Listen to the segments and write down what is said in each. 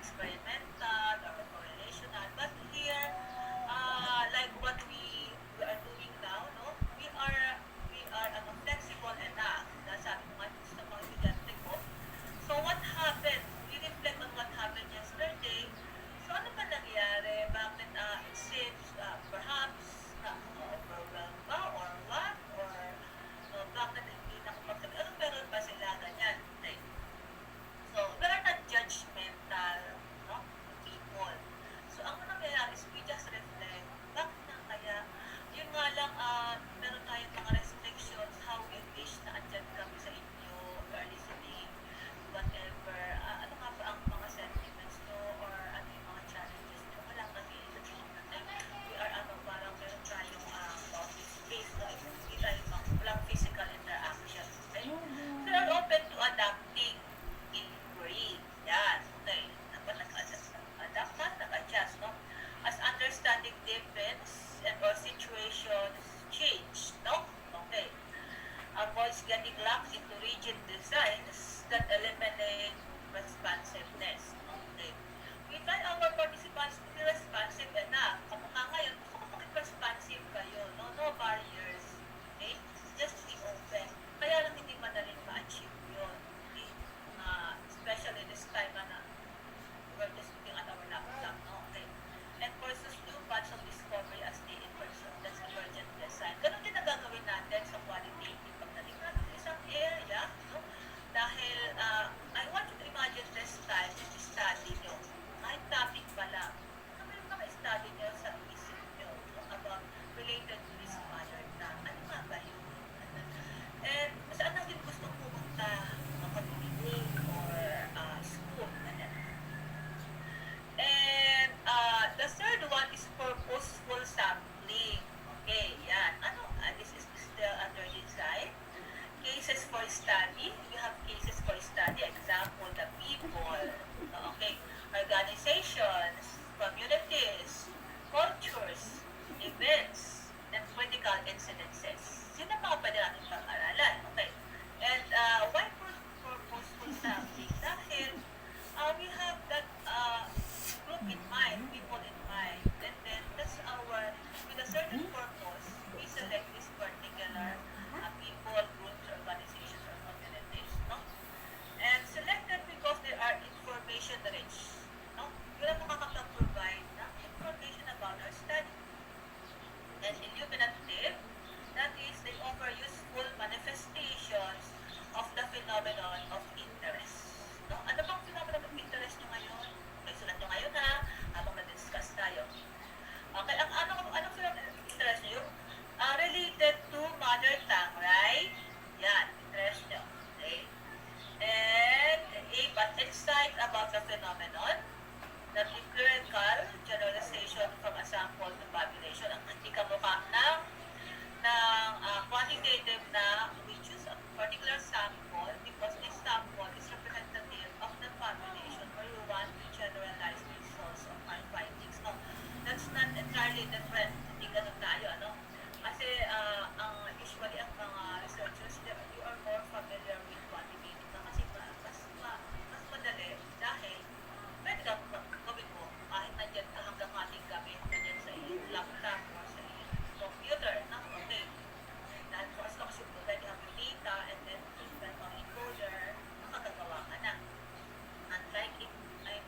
experimental or correlational. But here, like what we are doing now, no, we are flexible enough. Sabi ko nga sa mga estudyante ko. So what happened? We reflect on what happened yesterday. So ano ba nangyari? Bakit since perhaps overwhelmed ba or what? Or bakit hindi nakapagsabi? Ano meron ba sila ganyan? Okay. So we are not judgmental, no, people. So ang nangyayari is we just reflect. Bakit na kaya? Yun nga lang, meron tayong mga restrictions, how we wish na andyan kami sa inyo, we are listening, whatever. Ano nga ba ang mga sentiments nyo or ano yung mga challenges nyo? Wala kami. We are parang meron tayong office space, no? Hindi tayo walang physical interaction. Okay? So we are open to adapting inquiry. Yan. Okay. Dapat nag-adapt na, nag-adjust, no? As understanding deepens and or situations change, no? Okay. Avoids getting locked into rigid designs that eliminate responsiveness. Okay. We try our participants to be responsive enough. Kamukha ngayon, gusto ko maging responsive kayo, no? No barriers. Okay? Just be open. Kaya lang hindi madaling ma-achieve yun. Okay? Especially this time na we're just looking at our laptop, no? Okay. And versus new paths of discovery as the in-person. That's emergent design. Ganun din ang gagawin natin sa qualitative pagdating natin sa isang area, no? Dahil, I want you to imagine this time, this study nyo. Kahit topic pa lang. Ano yung mga study nyo sa isip nyo, no? About related to this matter na, ano nga ba yun? And, saan natin gustong pumunta? Community or school, ganyan. And the third one is purposeful sampling. Okay, yan. This is still under design. Cases for study. We have cases for study. Example, the people. Okay. Organizations, communities, cultures, events, and critical incidences. Yun ang mga pwede natin pag-aralan. Okay. And why purposeful sampling? Dahil we have that group in mind, people in mind, and then that's with a certain purpose, we select this particular people, groups, organizations, or communities, no? And selected because they are information rich, no? Yun ang makakapag-provide ng information about our study. And illuminative, that is, they offer useful manifestations of the phenomenon of interest. No? Ano bang phenomenon of interest nyo ngayon? Okay, sulat nyo ngayon ha, habang na-discuss tayo. Okay, anong phenomenon of interest nyo? Related to mother tongue, right? Yan, interest nyo. Okay? And but insight about the phenomenon, that empirical generalization from a sample to population. Ang hindi kamukha ng quantitative na we choose a particular sample because this sample is representative of the population where you want to generalize the results of our findings. No, that's not entirely different. Hindi ganun tayo, ano? Kasi usually ang mga researchers, you are more familiar with quantitative na kasi mas madali dahil pwede ka gawin mo kahit nandyan ka hanggang ating gamit nandyan sa iyong laptop or sa iyong computer. No? Okay. Dahil for as long as you already have your data and then invent ang encoder, makagagawa ka na. Unlike in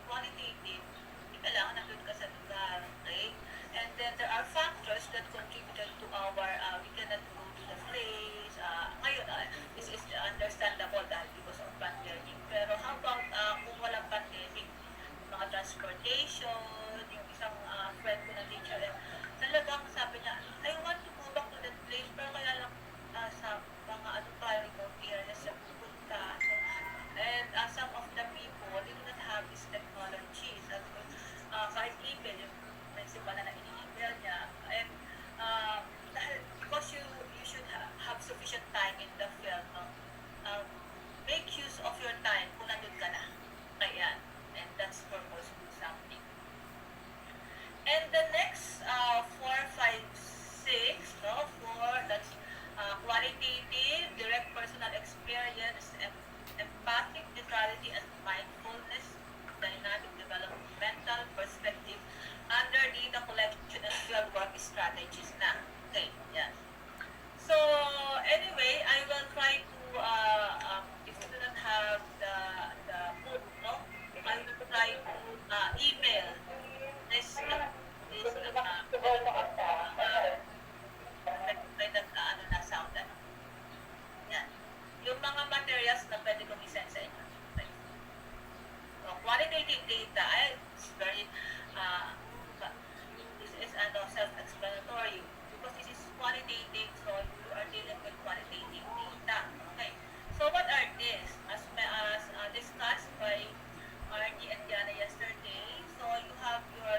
qualitative, hindi kailangan nandun ka sa lugar. Okay? And then there are factors that contributed to our, we cannot go to the place. Ngayon, this is understandable dahil because of pandemic. Pero how about kung walang pandemic? Mga transportation, yung isang friend ko na teacher, talagang sabi niya, I want to go back to that place, pero kaya lang sa mga remote areas sa pupunta. So, and some of the people, they do not have this technology. So, kahit email, yung principal na ini-email niya, and dahil, because you should have sufficient time in the field, no? Make use of your time kung nandun ka na. Kaya, and that's purposeful something. And the next strategies na. Okay, yan. So, anyway, I will try to, if you do not have the book, no, I will try to email this may nag-ano na sound, ano. Yan. Yung mga materials na pwede kong isend sa inyo. Okay. So, qualitative data, it's very, uh, this is self-explanatory because this is qualitative, so you are dealing with qualitative data. Okay. So what are these? As discussed by Arnie and Diana yesterday, so you have your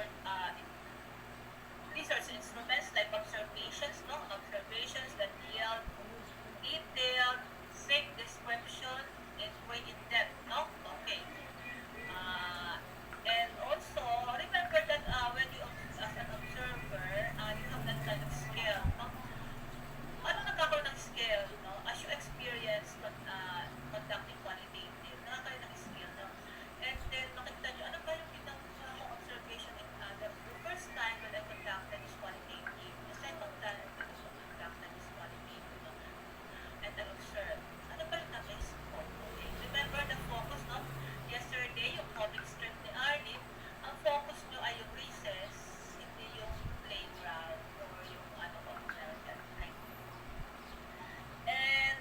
research instruments like observations, no? Observations that yield detailed, thick description and way in depth, no? Okay. Uh, and also, remember that when you, as an observer, you have that kind of skill, no? Ano nagkakaroon ng skill, no? As you experience conducting qualitative, nakakaroon ng skill, no? And then, makikita nyo, ano ba yung ginagawa kong observation in the first time when I conducted this qualitative, the second time when I conducted this qualitative, no? And I observed, ano ba yung na-miss ko? Okay. Remember the focus, no? Yesterday, yung comic strip ni Arnie, ang focus nyo ay yung recess, hindi yung playground or yung ano ko, right? And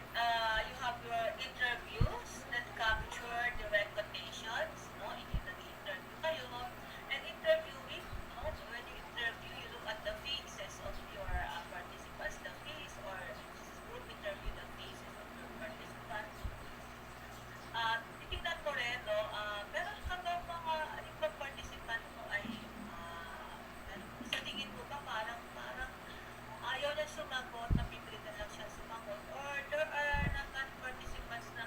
you have your interviews that capture direct quotations, no? Nag-interview kayo. And interviewing, no? When you interview, you look at the faces of your participants, the face or group interview, the faces of your participants. Titignan mo rin, no? Meron ka ba mga ibang participant mo ay sa tingin mo ba parang ayaw niya sumagot, napipilitan lang siya sumagot, or there are naman participants na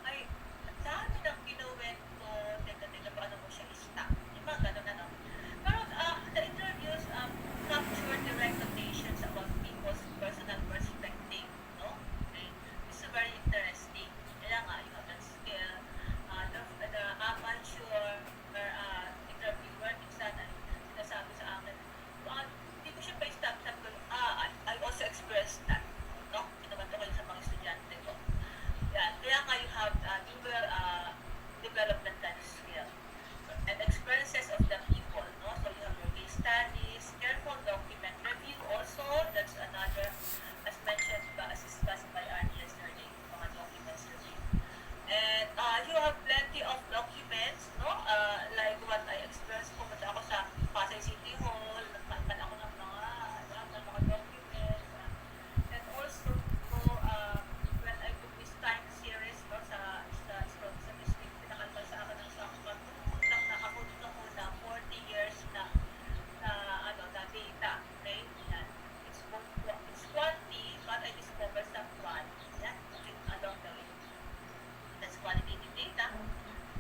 ay ang dami ng kinuwento, teka, paano mo siya i-stop? Yung mga ganun ano. Pero the interviews capture direct notations about people's personal perspective, no? Okay? This is very interesting. Kaya nga, you have that skill. The amateur interviewer, minsan sinasabi sa akin, hindi ko siya pa-stop, sabi ko, I also expressed that, no? Kinuwento ko yun sa mga estudyante ko. Yan. Kaya nga you have development kind of skill and experiences of the people, no? So you have your case studies, careful document review also, that's another, as mentioned as discussed by Arnie yesterday, mga documents review. And you have plenty of documents, no? Like what I expressed, pumunta ako sa Pasay City Hall, nagpalpan ako ng mga documents. And also, when I took this time series, no, sa district, pinakalpan sa akin ng sakot, nakabot na ko na 40 years na data. Okay? Yan. It's quantity, but I discovered some quality. Yan. Along the way. That's qualitative data.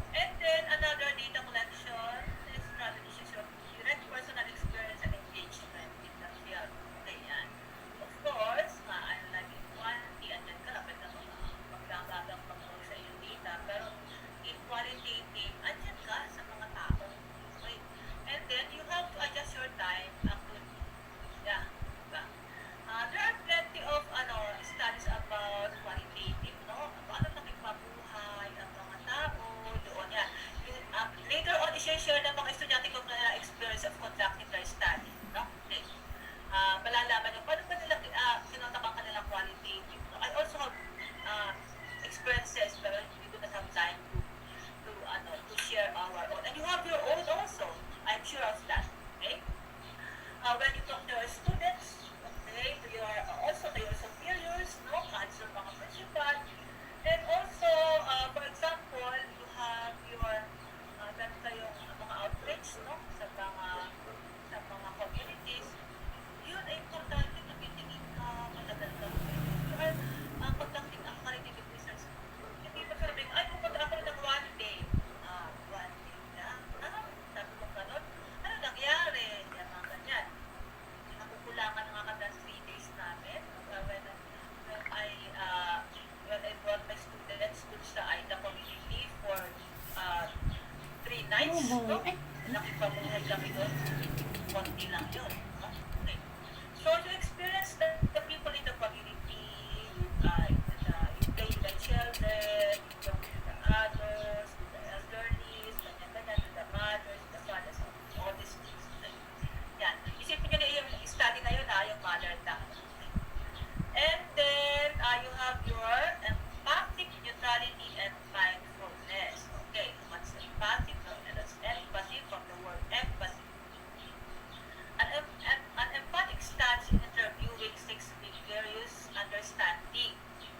And then another data collection is strategies of direct personal experience and engagement in the field. Okay, yan. Of course, unlike in quantity, andyan ka, pwede na magagagang pag-work sa iyong data. Pero in qualitative, andyan ka sa mga tao. Okay? And then you have to adjust your time accordingly. Yeah. Diba? There are plenty of studies about qualitative, no? Paano nakikipagbuhay ang mga tao doon. Yan. Later on, i-share ng mga estudyante ko na experience of conducting their study, no? Okay. Malalaman nyo, paano ba nila kinotak ang kanilang qualitative? No? I also have experiences, pero we do not have time to share our own. And you have your own also. I'm sure of that. Okay? When you talk to your students, okay, to your superiors, no, answer mga principal, and also, for example, you have your meron kayong mga outreach, no, sa mga communities. Yun ay importante na titingin ka, matagal ka. Or conducting ang qualitative research. Hindi ba sabihin, ay, pupunta ako ng 1 day. 1 day lang. Sabi ko ganun. Ano nangyari? Yan mga ganyan. Nakukulangan nga kada 3 days namin. When I brought my students dun sa Aida community for 3 nights, no? Nakipabuhay kami doon. Konti lang yun. No? Okay. So you experience the people in the community, you play with the children, you go with the adults, with the elderlies, ganyan-ganyan, with the mothers, the fathers, all these things. Like, yan. Isipin nyo na yung study na yun, yung mother tongue. And then, you have your empathic neutrality and mindfulness. Okay, what's empathic? No, that's empathy from the word empathy. An empathic stance in interviewing seeks vigorous understanding.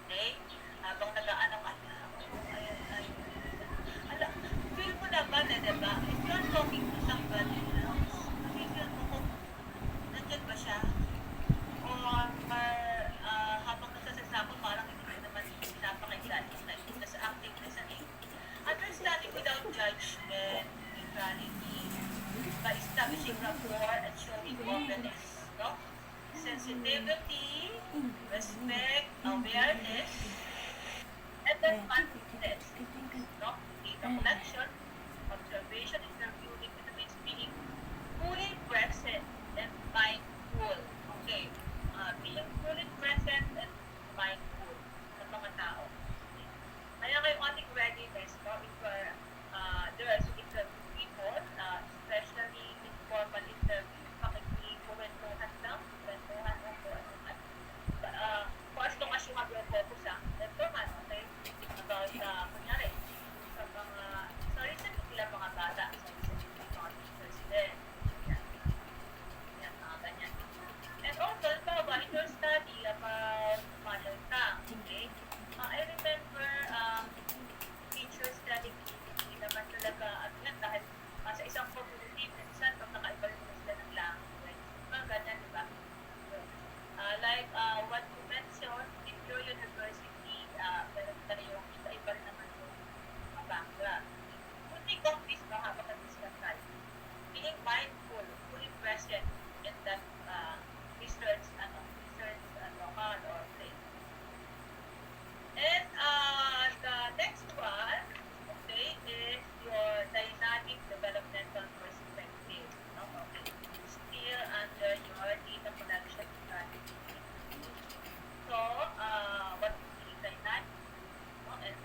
Okay? Habang nag-aano ka na, ala, feel mo naman diba? If you're talking to somebody else, feel mo kung nandyan ba siya? Or habang nagsasalita ko, parang hindi ko naman pinapakinggan. Like, just active listening. Understanding without judgment, neutrality, by establishing rapport and showing openness, no? Sensitivity, respect, awareness, and then mindfulness, no? Data collection, observation, interviewing, it means being fully present and mindful. Okay, being fully present and mindful ng mga tao. Okay. Kaya kayong ating readiness, no? If there are interview people, especially informal interview, makikikuwentuhan lang, kwentuhan o kung for as long as you have your focus, kwentuhan, okay? About, kunyari, sa recently lang mga bata, sa recently mga teachers din. Yan, yan, mga ganyan. And also, in your study about mother tongue, okay? I remember, teachers telling me, hindi naman talaga, yan, dahil sa isang community, minsan, pag nakaiba rin sila ng language, mga ganyan, di ba? Like what you mentioned, in your university, meron tayong iba-iba rin naman yung mga background. Kung think of this, no, habang nag-discuss tayo, being mindful, fully present in that research, local or place. And the next one, okay, is your dynamic developmental perspective. No? Okay. Still under your data collection strategy. So, what is the dynamic, no? And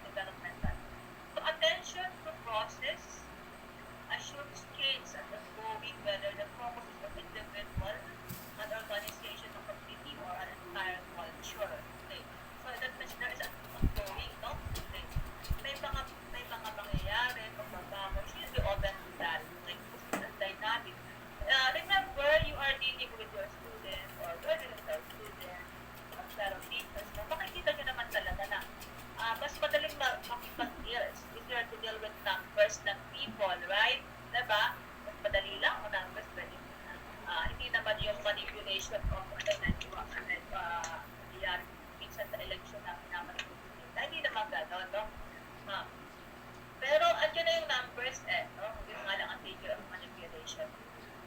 developmental? So, attention to process assumes change as ongoing, whether the focus is on individual, an organization, a community, or an entire culture. Okay. So that means there is an ongoing, no? Okay. May mga mangyayari, pagbabago, you should be open to that. Like, it's dynamic. Remember, you are dealing with your students or you're dealing with our students, fellow teachers, no? Makikita nyo naman talaga na mas madaling makipag-deals if you're to deal with numbers ng people, right? Diba? Mas madali lang ang numbers, pwede. Hindi naman yung manipulation of nangyayari minsan sa election na pinamanipulate. Hindi naman gano'n, no? Pero andyan na yung numbers, no? Hindi nga lang ang nature of manipulation.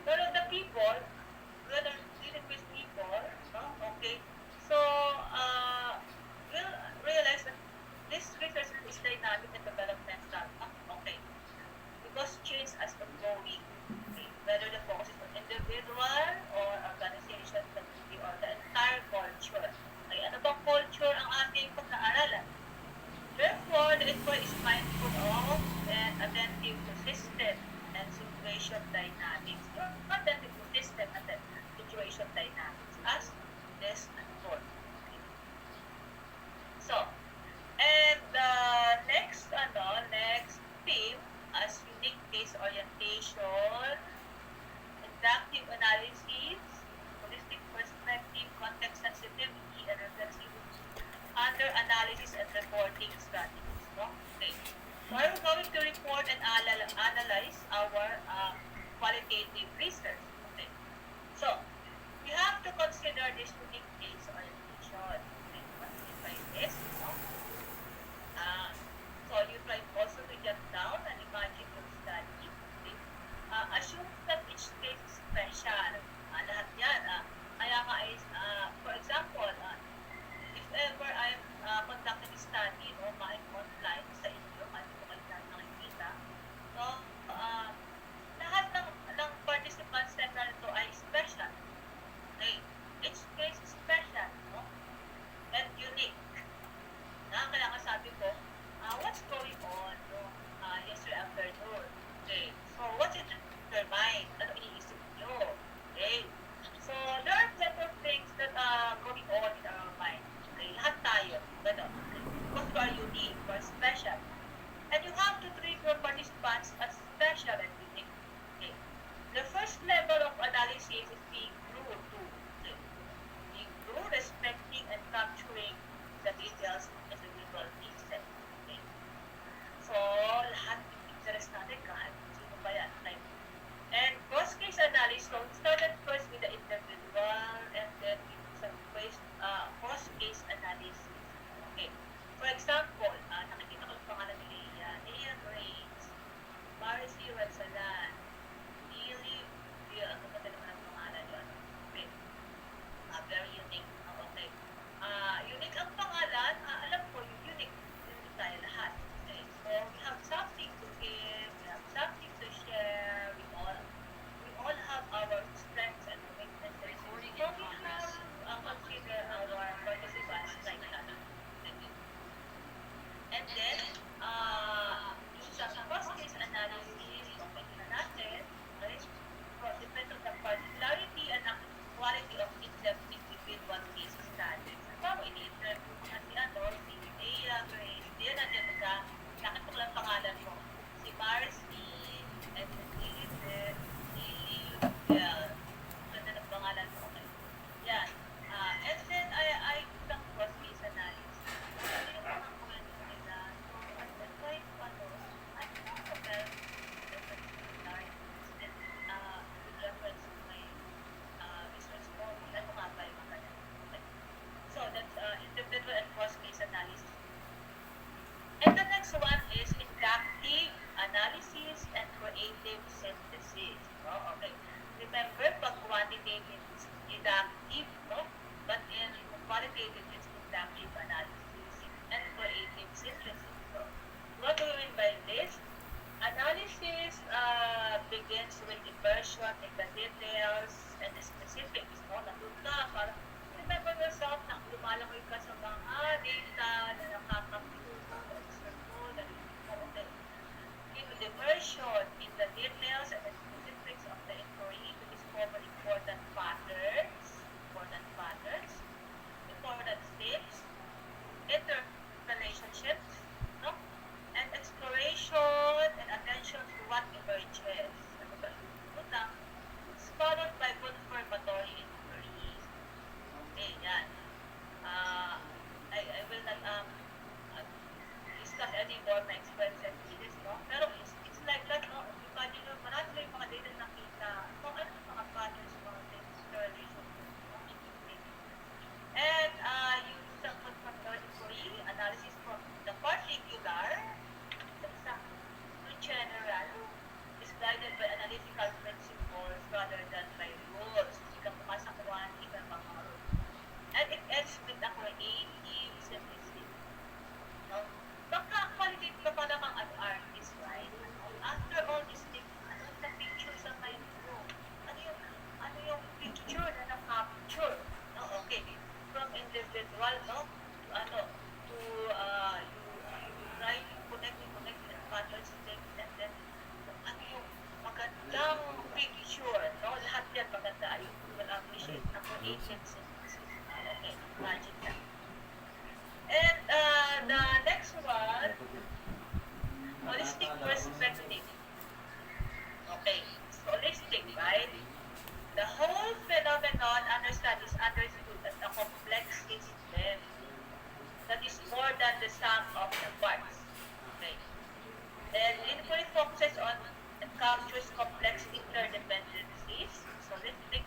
Pero the people, when dealing with people, no? Okay? So, we'll realize that this research is dynamic and developmental. Okay. Because change as ongoing. Okay. Whether the focus is on individual or organization, community, or the entire culture. Okay. Ano bang culture ang ating pag-aaralan? Therefore, the inquiry is mindful of and attentive to system and situation dynamics. Attentive to system and situation dynamics as this unfolds. Okay. So, and the next theme as unique case orientation, inductive analysis, holistic perspective, context sensitivity, and reflexivity under analysis and reporting strategies. No? Okay. So I'm going to report and analyze our qualitative research. Okay. So we have to consider this unique case orientation. Okay. What do you mean by this? No? So you try also to jot down and imagine your study. Okay? Assume that each case is special. Lahat yan. Kaya nga is, for example, if ever I'm conducting a study, no, online sa inyo, hindi ko kayo nakikita, no, lahat ng participants na nito ay special. partial and unique. Okay. The first level of analysis is being true to. Okay. Being true, respecting and capturing the details of individual pieces. Okay. So, lahat ng interest natin kahit sino pa yan. Like, and cross-case analysis, so we started first with the individual and then we do some cross-case analysis. Okay. For example, nakikita ko yung pangalan ni Leia. Leia Grace, Marcy Ransalan, Lily, ang ganda naman ang pangalan yun. Okay. Very unique. Okay. Unique ang pangalan. Alam ko, yung unique. Unique tayo lahat. Okay. So, we have something to give. We have something to share. We all have our strengths and weaknesses. So, we have consider our participants like that. And then, yung sa cross-case analysis, okay na natin, okay? So, depends on the particularity and the quality of each individual case studies. Paano ini-interview mo na si Leia Grace, hindi yan natin nakit ko lang pangalan mo. Si Marcy, and si Lily, ganda ng pangalan mo. Okay. Yan. And then, I do some cross-case analysis. Ano yung mga kwento nila? So, at that point, I know about different similarities and with reference to my business model. Ano nga ba yung mga okay. So, that's individual and cross-case analysis. And the next one is inductive analysis and creative synthesis. Oh, okay. Remember, pag quantitative is deductive, no? But in qualitative it's inductive analysis and creative synthesis. So, what do we mean by this? Analysis begins with immersion in the details and the specifics. No? Nandun ka, parang remember yourself na lumalangoy ka sa mga data na nakakapito mo, observe mo, narinig mo. Okay. With immersion in the details and the specifics of the inquiry to discover important patterns, important steps, interrelationships, no? And exploration and attention to what emerges. Ano ba? Utang. It's followed by confirmatory inquiries. Okay, yan. I will not discuss any more my experiences with this, no? Pero it's like that, no? Imagine nyo, marami lang yung mga data na nakita. So, ano yung mga patterns, mga things, correlations, and you do some confirmatory inquiry analysis from the particular to general is guided by analytical principles rather than by rules. Hindi ka pumasa kuhan, hindi ka mga rules. And it ends with a creative synthesis. No? Baka qualitative ka pala kang an artist, right? After all these things, ano yung picture sa mind mo? Ano yung picture na na-capture? No? Okay. From individual, no? To you try to connect and patterns things and then ano yung magandang picture, no? Lahat yan maganda. You will appreciate na creative synthesis. Okay, imagine that. And the next one, holistic perspective. Okay, it's holistic, right? The whole phenomenon is understood as a complex system that is more than the sum of the parts. Okay. And inquiry focuses on and captures complex interdependencies, holistic,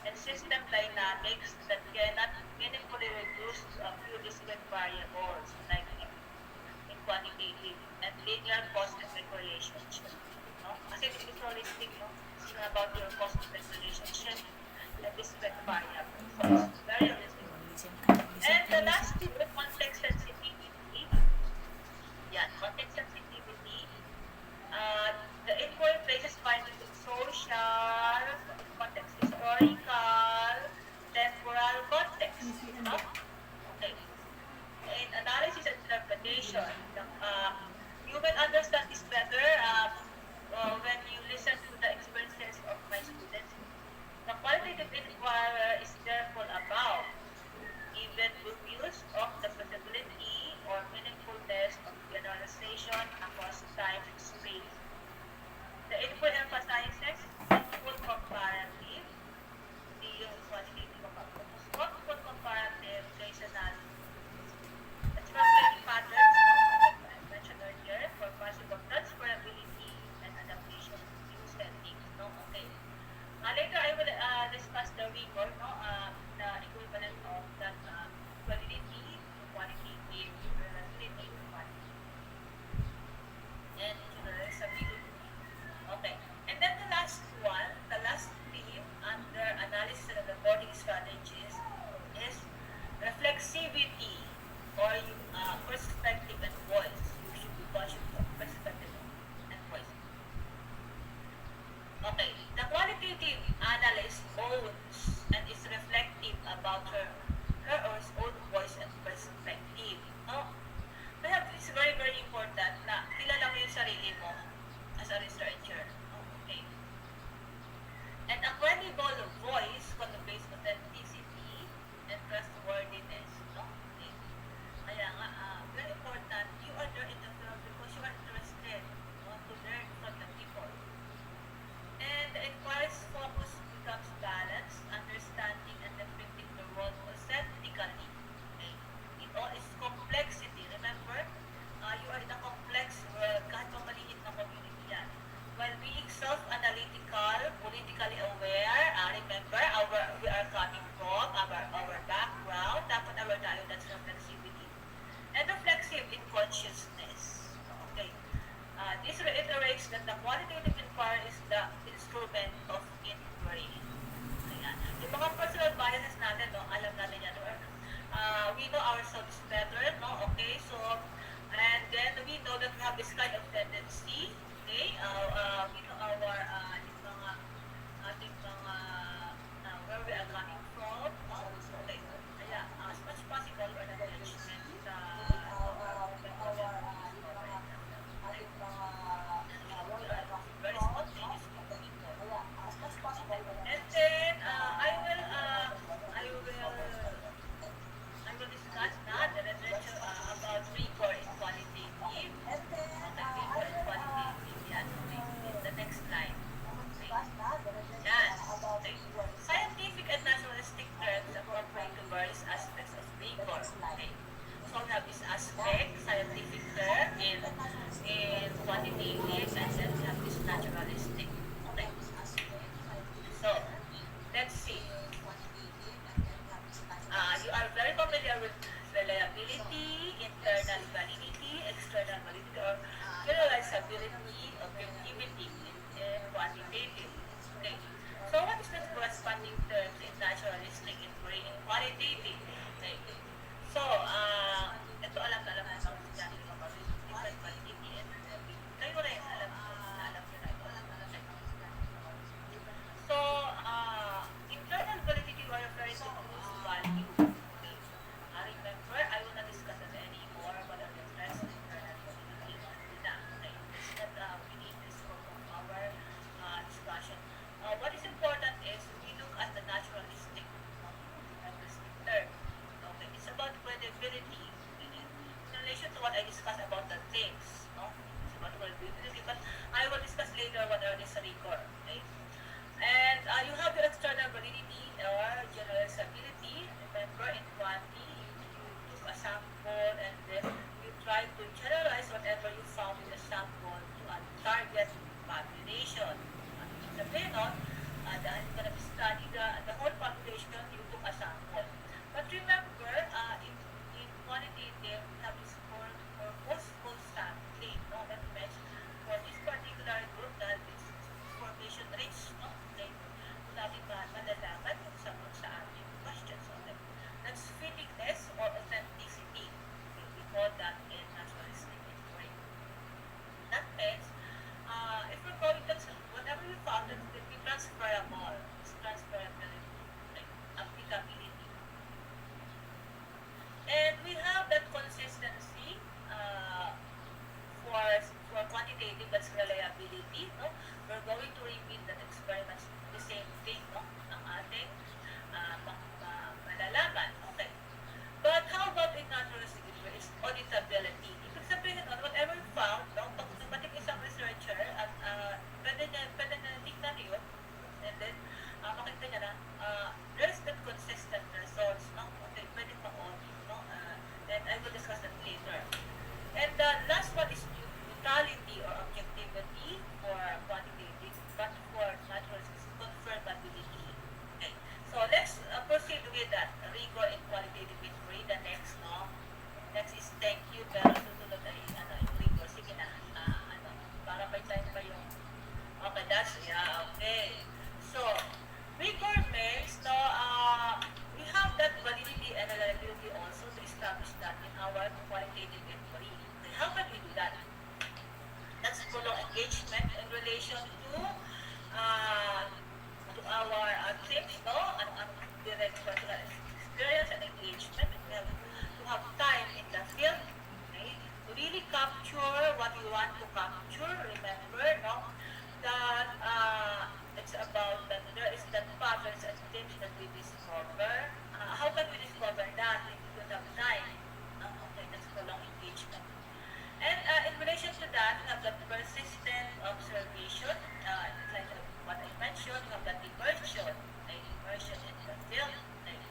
and system dynamics that cannot meaningfully reduce to a few discrete variables like in quantitative and linear cause-effect relationship. No? Kasi this is holistic, no? It's about your cause-effect relationship and discrete variables. So it's very holistic. And the last two, context sensitivity. Yeah, context sensitivity. The inquiry places findings in social context, historical, temporal context. No? Okay. In analysis and interpretation, you will understand this better when you listen to the experiences of my students. The qualitative inquirer is therefore a Okay, the qualitative analyst owns and is reflective about her or his own voice and perspective. No? Kaya it's very, very important na kilala mo yung sarili mo as a researcher. Okay. And a credible voice conveys authenticity and trustworthiness. No? Okay. Kaya nga, very important, you are there in the field because you are interested, no, to learn from the people. And the inquiry's focus becomes balance, understanding, and depicting the world authentically. Okay? In all its complexity, remember, you are in a complex world, kahit pa maliit na community yan. While being self-analytical, politically aware, remember, we are coming from, our background, dapat aware tayo, that's reflexivity. And reflexive in consciousness. Okay. This reiterates that the qualitative inquiry is the instrument of inquiry. Ayan. Yung mga personal biases natin, no, alam natin yan. We know ourselves better, no? Okay, so, and then we know that we have this kind of tendency, okay? We know our, ating mga, where we are coming from, no? Okay, kaya, as much possible, or the judgment, very spontaneous people. And then I will discuss that and then about rigor in qualitative. Okay, rigor in qualitative. Yan. Okay. In the next slide. Okay. Yan. Okay. Scientific and naturalistic terms appropriate to various aspects of rigor. Okay. So we have this aspect, scientific term in quantitative, and then we have this naturalistic. Okay. So let's see. You are very familiar with reliability, internal validity, external validity, or generalizability, objectivity in quantitative. Okay. So what is the corresponding terms in naturalistic inquiry in qualitative? Okay. So, ito alam mo sa estudyante ko kasi different validity and kayo rin alam na ito. So, internal validity we are referring to whose value. Okay. Remember, I will not discuss it anymore, but I'll address internal validity. Okay. It's not within the scope of our discussion. What is important is we look at the naturalistic term. Okay. It's about credibility in relation to what I discussed about the things. No? It's about credibility, but I will discuss later what are these rigor. Okay. And you have the external validity or generalizability. Remember, in quantity, you took a sample and then you try to generalize whatever you found in the sample to a target population. Sabihin, no? Dahil you're going to study the whole population, you took a sample. But remember, in quantitative, we have this purposeful sampling. No? That means for this particular group, that is information rich, no? Okay. Natin malalaman kung sagot sa ating questions. Okay. That's fittingness or authenticity. Okay. We call that in naturalistic inquiry. That means, if we're going to, whatever we found, it will be transferable. It's transferability, like applicability. And we have that consistency for quantitative, that's reliability. No? We're going to repeat that experiments, the same thing, no? Ang ating malalaman. Okay. But how about in naturalistic inquiry? It's auditability. Ibig sabihin, whatever you found, no? Pag dumating isang researcher at pwede na tignan yun, and then makita niya na there's that consistent results, no? Okay, pwede ma-audit, no? And I will discuss that later. And the last one is neutrality or objectivity for quantitative, but for naturalistic confirmability. Okay, so let's proceed with that. Rigor in qualitative inquiry. The next, no? Next is thank you, pero susunod ay yung rigor. Sige na, para may time pa yung, okay, that's, yeah, okay. So, rigor means, no, we have that validity and reliability also to establish that in our qualitative inquiry. Okay, how can we do that? That's prolonged engagement in relation to uh, to our tips, no? Ano direct personal experience and engagement. We have to have time in the field, okay? To really capture what we want to capture. Remember, no? That it's about that there is that patterns and tips that we discover. How can we discover that if we don't have time? No? Okay, that's prolonged engagement. And in relation to that, we have that persistent observation, like what I mentioned, we have that immersion, like immersion in the field. Like,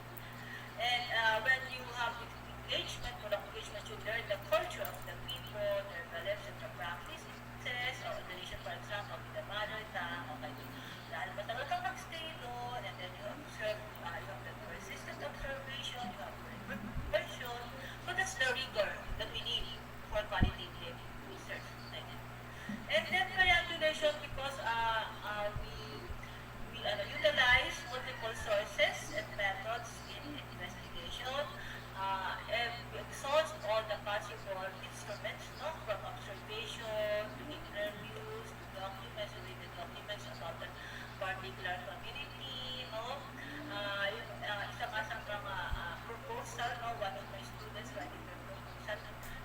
and when you have engagement, prolonged engagement, you learn the culture of the people, their beliefs and their practices, or in relation, for example, with the mother tongue, okay, dahil matagal kang nag-stay doon, and then you observe, you have the persistent observation, you have the immersion, so that's the rigor that we need for qualitative research. Like, and then triangulation because we utilize multiple sources and methods in investigation, and we exhaust all the possible instruments, no, from observation to interviews to documents, related documents about that particular community, no. Isa nga sa mga proposal, no, one of my students writing their proposal,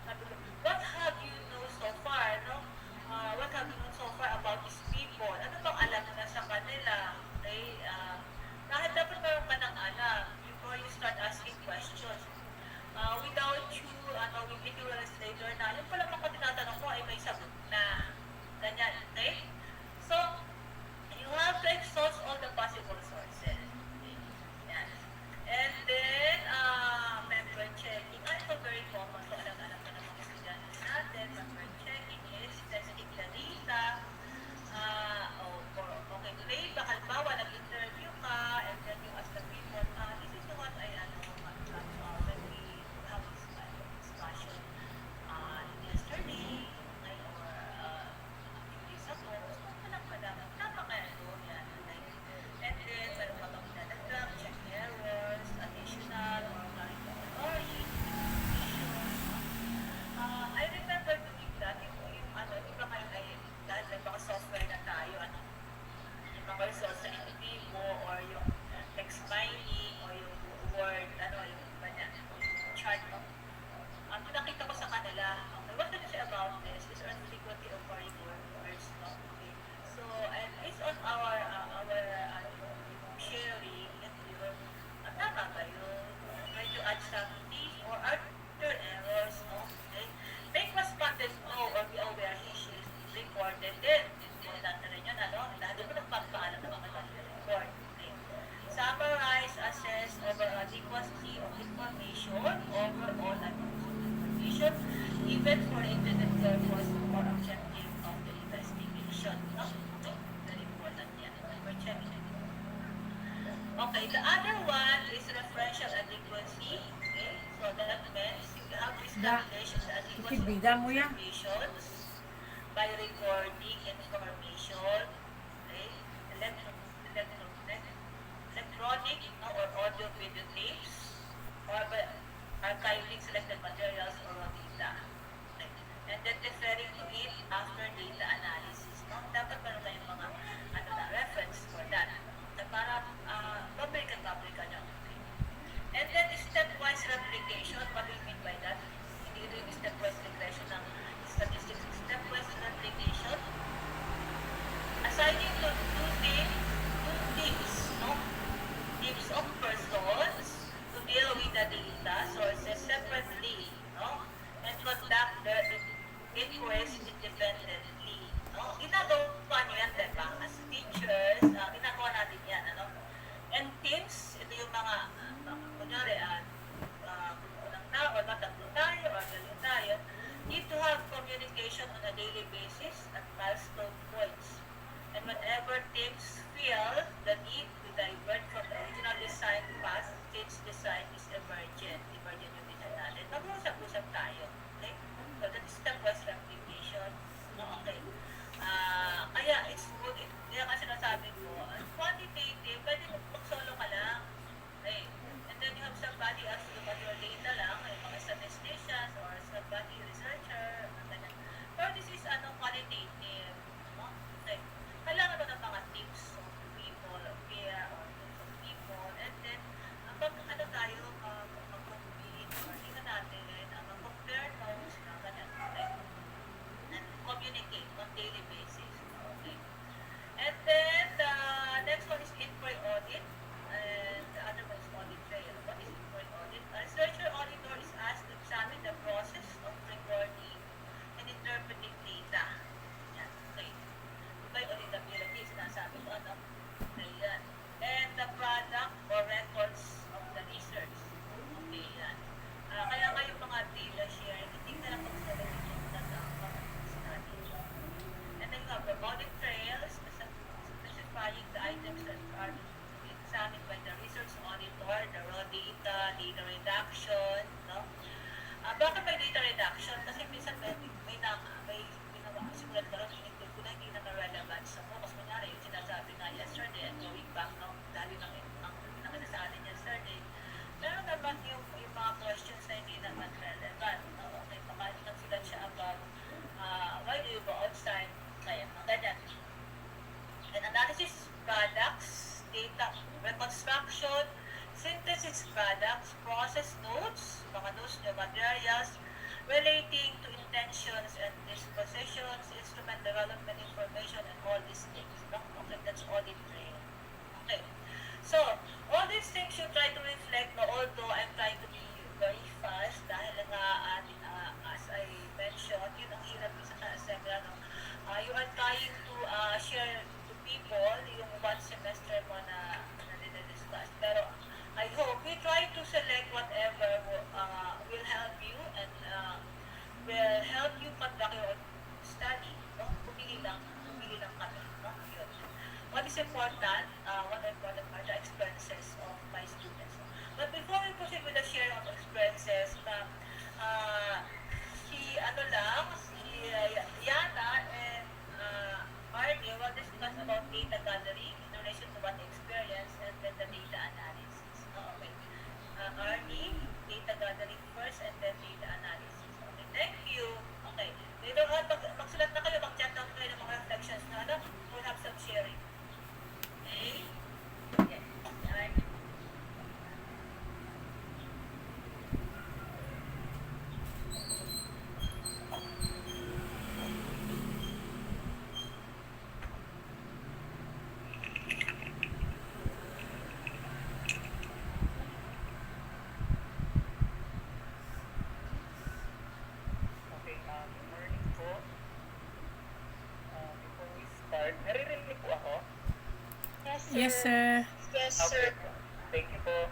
sabi ko, what have you know so far, no? What have you known so far about these people? Ano bang alam mo na sa kanila? Okay? Dahil dapat meron ka ng alam before you start asking questions. Without you knowing it, you realize later na yung pala mga tinatanong ko ay may sagot na. Ganyan, okay? So, you have to exhaust all the possible sources. Okay? Yan. And then, member checking. Ito very common. So, alam-alam na ng mga estudyante natin. Member checking is testing the data. Okay, today, baka halimbawa, nag-interview ka, and then you ask the people, this is what I when we have this kind of discussion yesterday, okay, or a few days ago, so, walang madamang tama kaya doon yan. Okay? And then, meron ka bang pinadagdag, check errors, additional, or clarificatory, I remember doing that, yung iba kayo ay, dahil may mga software na tayo, yung mga results sa Indivivo, or yung text mining, or yung Word, yung iba niya, yung chart, no? Pinakita ko sa kanila, okay, what can you say about this? Is there frequently occurring words, no? Okay. So, and based on our sharing, and yun, tama ba yun? Try to add something, or are there errors, no? Okay. Make respondent know or be aware he is recorded din. Important na rin yun, dahil mo nagpapaalam na mga record. Okay. Summarize, assess, overall adequacy of information, overall information, even for intended purpose or objective of the investigation. No? Okay. Very important yan. We're checking. Okay, the other one is referential adequacy. Okay, so that means you have to establish the adequacy of informations by recording information, okay, electronic, no, or audio video tapes, or by archiving selected materials or raw data. Okay. And then referring to it after data analysis. No? Dapat meron tayong mga reference for that. Na para public niya. Okay. And then stepwise replication. What do you mean by that? Hindi ito yung stepwise regression ng statistics. Stepwise replication. Assigning to two teams, no? Teams of persons to deal with the data sources separately, no? And conduct the inquiries independently, no? Ginagawa nyo yan, diba? As teachers, ginagawa natin yan, And teams, ito yung mga, kunyari, unang tao, or tatlo tayo, or dalawa tayo, need to have communication on a daily basis at milestone points. And whenever teams feel the need to divert from the original design path, since design is emergent yung design natin, mag-usap-usap tayo. Okay? So that is stepwise replication. No, okay. Kaya it's good. Kaya nga sinasabi ko, quantitative, pwede mag-solo ka lang. Okay? And then you have somebody else to look at your data lang, yung mga statisticians or somebody researcher, ganyan. Pero this is qualitative. No? Okay. Kailangan mo ng mga tips are to be examined by the research auditor, the raw data, data reduction, no? Bakit may data reduction? Kasi minsan may simulat ka rin, in-include ko na hindi na relevant sa mo. Kasi kunyari, yung sinasabi na yesterday and going back, no? Dahil ang pinakita sa atin yesterday, pero naman yung mga questions na hindi naman relevant, no? Okay, pakalinag sila siya about why do you go outside? Kaya, mga ganyan. And analysis products, data reconstruction, synthesis products, process notes, mga notes nyo, materials, relating to intentions and dispositions, instrument development information, and all these things. No? Okay, that's audit trail. Okay. So, all these things you try to reflect, no, although I'm trying to be very fast dahil nga as I mentioned, yun ang hirap sa seminar, no? You are trying to share to people yung one semester mo na dinidiscuss. Pero I hope we try to select whatever will help you and will help you conduct your study. No? Pumili lang kami. No? Yun. What is important, one important part, the experiences of my students. But before we proceed with the sharing of experiences, si Yana and Marty will discuss about data gathering in relation to one experience and then the data analysis. Okay. Marty, data gathering first and then data analysis. Okay, thank you. Okay. Later on, magsulat na kayo, mag-chat down kayo ng mga reflections na we'll have some sharing. Okay? Yes. Alright. Naririnig po ako? Yes, sir. Yes, Okay. Thank you po.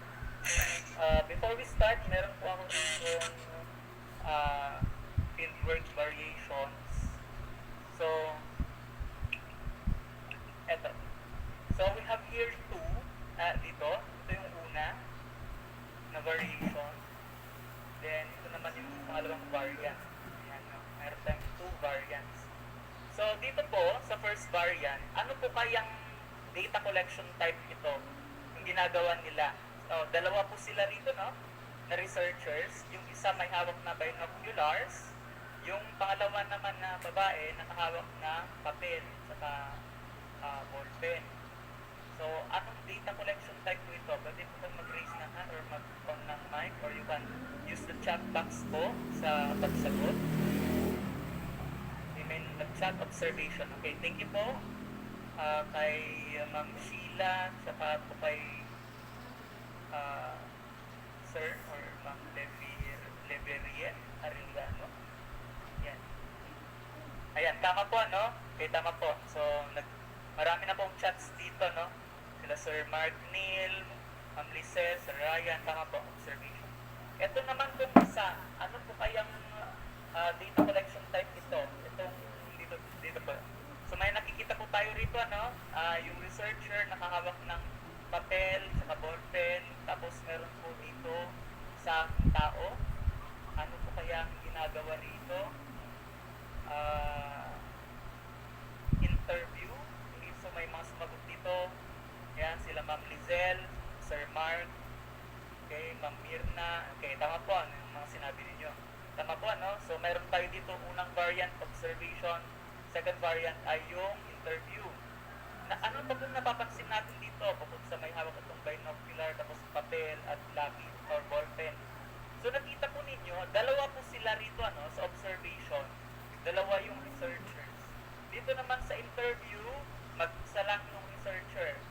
Before we start, meron po ako dito fieldwork variations. So, eto. So, we have here two. Dito. Ito yung una na variation. Then, ito naman yung pangalawang variant. Ayan, no? Meron tayong two variants. So, dito po, sa first variant, ano po kayang data collection type ito? Yung ginagawa nila. So, dalawa po sila rito, no? Na researchers. Yung isa may hawak na binoculars. Yung pangalawa naman na babae, nakahawak na papel, saka ballpen. So, anong data collection type po ito? Pwede po kang mag-raise ng hand or mag-on ng mic or you can use the chat box po sa pagsagot. Nag-chat observation. Okay, thank you po kay Ma'am Sheila, saka po kay Sir or Ma'am Leverien Arellano. Yan. Ayan, tama po, no? Okay, tama po. So, marami na pong chats dito, no? Sila Sir Mark Neil, Ma'am Lizelle, Sir Ryan, tama po, observation. Ito naman po isa, ano po kayang data collection type ito? Itong dito po. So may nakikita po tayo rito, ano? Yung researcher nakahawak ng papel, saka ballpen, tapos meron po dito sa tao. Ano po kaya ang ginagawa rito? Interview. Okay, so may mga sumagot dito. Ayan, sila Ma'am Lizelle, Sir Mark, okay, Ma'am Mirna. Okay, tama po ano yung mga sinabi ninyo. Tama po, ano? So meron tayo dito unang variant, observation. Second variant ay yung interview. Na ano pa kung napapansin natin dito bukod sa may hawak itong binocular tapos papel at lapis or ballpen. So nakita po ninyo, dalawa po sila rito ano sa observation. Dalawa yung researchers. Dito naman sa interview, mag-isa lang yung researcher.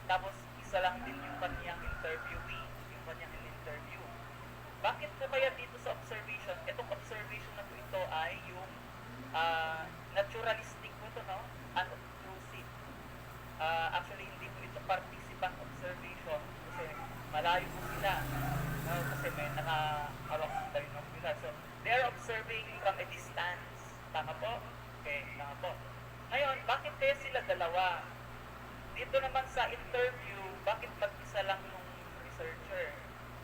Tapos isa lang din yung kanyang interviewee, yung kanyang in-interview. Bakit po kaya dito sa observation? Itong observation na po ito ay yung naturalistic po ito, no? Unobtrusive. Actually, hindi po ito participant observation kasi malayo po sila. No? Kasi may nakahawak ng binocular. So, they are observing from a distance. Tama po? Okay, tama po. Ngayon, bakit kaya sila dalawa? Dito naman sa interview, bakit mag-isa lang yung researcher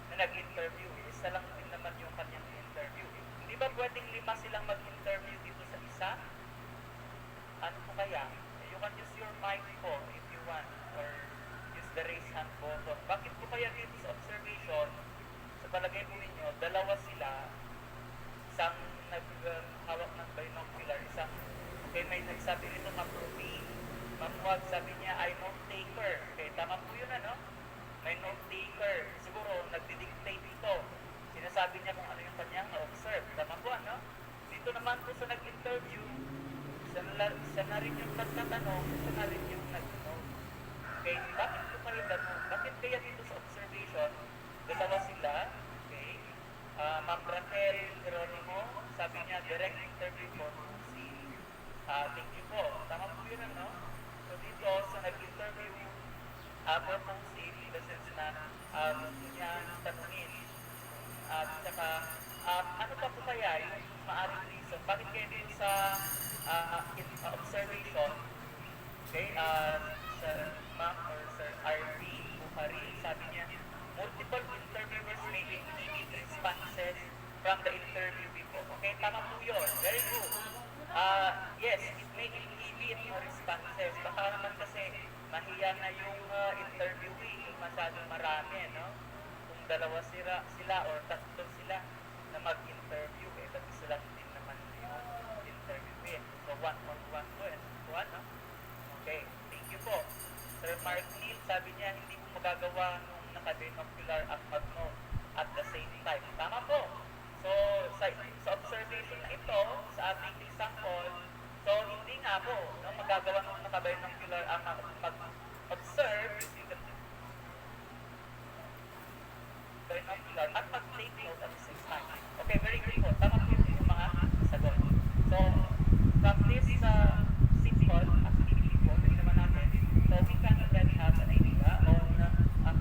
na nag-interview? Isa lang din naman yung kanyang interview. Hindi ba pwedeng 5 silang mag-interview dito sa isa? Ano po kaya? You can use your mic po if you want, or use the raise hand button. Bakit po kaya dito sa observation, sa palagay po ninyo, dalawa sila, isang naghawak ng binocular, isang, okay, may nagsabi nito Ma'am Mamuwag, sabi niya, I note taker. Okay, tama po yun, ano? May note taker. Siguro, nagdidictate ito. Sinasabi niya kung ano yung kanyang na-observe. Tama po, ano? Dito naman po sa nag-interview, siya na rin yung nagtatanong, siya na rin yung nag-note. Okay, bakit po kayo ganun? Bakit kaya dito sa observation, dalawa sila, okay? Ma'am Raquel Geronimo, sabi niya, direct interview po si thank you po. Tama po yun, ano? So dito, sa nag-interview, purpose in the sense na gusto niya tanungin. At saka, ano pa po kaya yung maaring reason? Bakit kaya din sa observation, okay, Sir Ma'am or Sir R.B. Bukhari, sabi niya, multiple interviewers may inhibit responses from the interview before. Okay, tama po yun. Very good. Yes, it may inhibit your responses. Baka naman kasi mahiya na yung interviewee, masyadong marami, no? Kung dalawa sila or tatlo sila na mag-interview, ba't isa lang din naman yung interviewee. So, one-on-one po, no? Okay, thank you po. Sir Mark Neal, sabi niya, hindi mo magagawa nung naka-binocular at mag-note at the same time. Tama po. So, sa observation na ito, sa ating example, so hindi nga po, no, magagawa nung naka-binocular ang mag-observe binocular at mag-take note at the same time. Okay, very good po. Tama po yung mga sagot. So, from this simple activity po, tingnan naman natin, so we can already have an idea on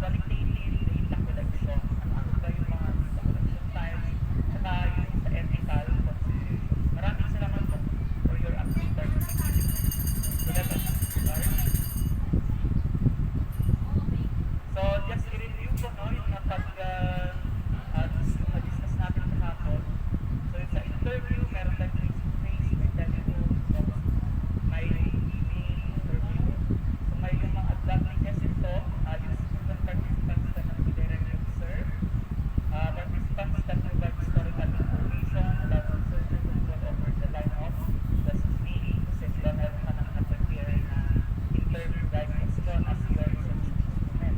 qualitative data collection. Ano ba yung mga data collection types, saka yung sa ethical consideration. Maraming salamat po for your active participation. So, let us start. So, just i-review po, no, yung discuss natin kahapon. So, sa interview, meron tayong face-to-face, may telephone, may email, interview. So, may yung mga advantages ito, yung student participants that can be directly observed. Participants that provide historical information about researcher control over the line of the meeting. Kasi sila meron ka nang na-prepare na interview guide as well as your research instrument.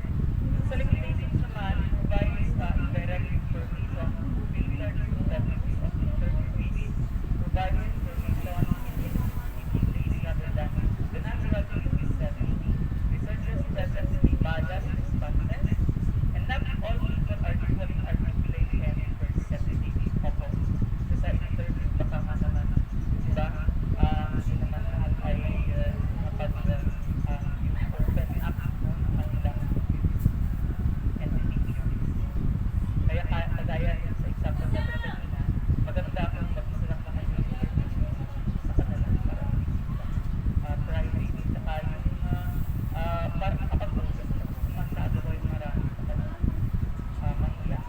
Sa limitations naman, it provides indirect information filtered through the use of interviewees, provides information in ways rather than the natural use setting. Researchers present may biased responses, and not all people are equally articulate and perceptive. Opo. So sa interview, baka nga naman, diba, hindi naman lahat ay yung open up ng kanilang and opinions. Kaya kagaya sa example na kanina, maganda kung mag-isa lang naman yung interview sa kanilang para private, saka yung para makapag-usap masyado ko yung marami sa kanilang mahiya.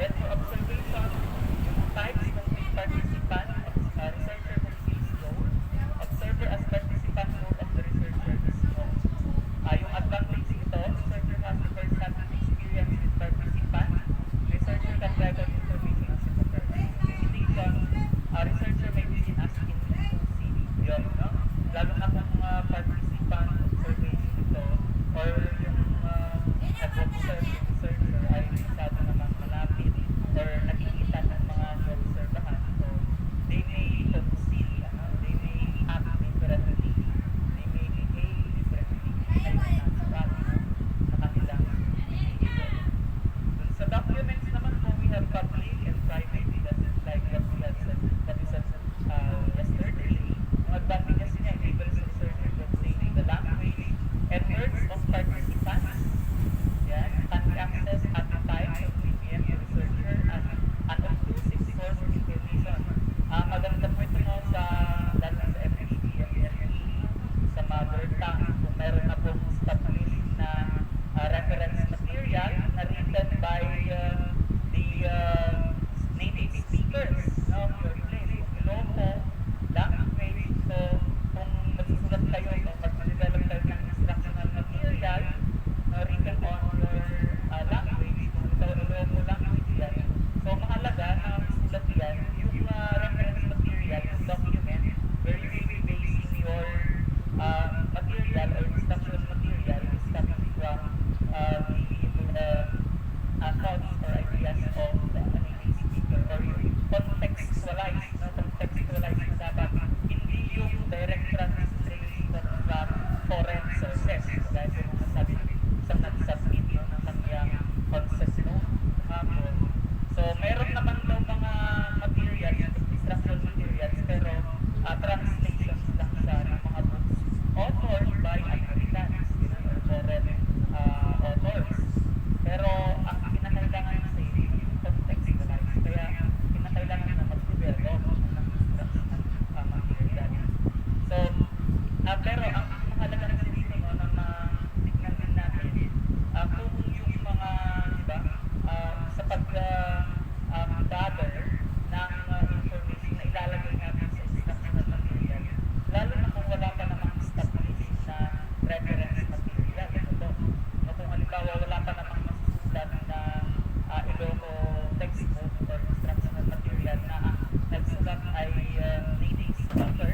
Then for observation, yung types ng participant, researcher who feels role, observer as participant role of the researcher is known. Yung advantage ito, researcher has the first-hand experience with participant. Researcher can record information as it occurs. Limitation, researcher may be seen as inclusive. Yun, no? Lalo na kung participant observation ito, or yung nag-observe yung researcher ay masyado naman malapit or nakikita ng mga observahan. So, they may conceal, they may act differently, they may behave differently, ay natural sa kanilang behavior. Sa documents naman po, we have public and private classes like what we had said, yesterday. Ang advantages niya, enables researcher to obtain the language and words of participants. Yan, can be accessed at the time of PPM researcher as an inclusive source of information. Maganda po ito, no, lalo sa FHD, MLE, sa mother tongue, kung meron material or instructional material is coming from the thoughts or ideas of the native speaker, or yung contextualize, no? Contextualize na dapat hindi yung direct translation from foreign sources. Kaya po nung nasabi isang nag-submit, no, ng kanyang concept, no, kahapon. So meron naman daw mga materials, instructional materials, pero translations lang siya ng mga books authored by Americans, or foreign authors. Pero ang kinakailangan kasi yung contextualize. Kaya kinakailangan na mag-develop ng instructional material. So, pero ang mahalaga kasi dito, no, na tignan din natin kung yung mga, di ba, sa pag-gather ng information na ilalagay natin sa instructional material, lalo na kung wala pa namang established na reference material. Ito, no, kung halimbawa wala pa namang masusulat na Ilocano textbook or instructional material na nagsulat ay native speaker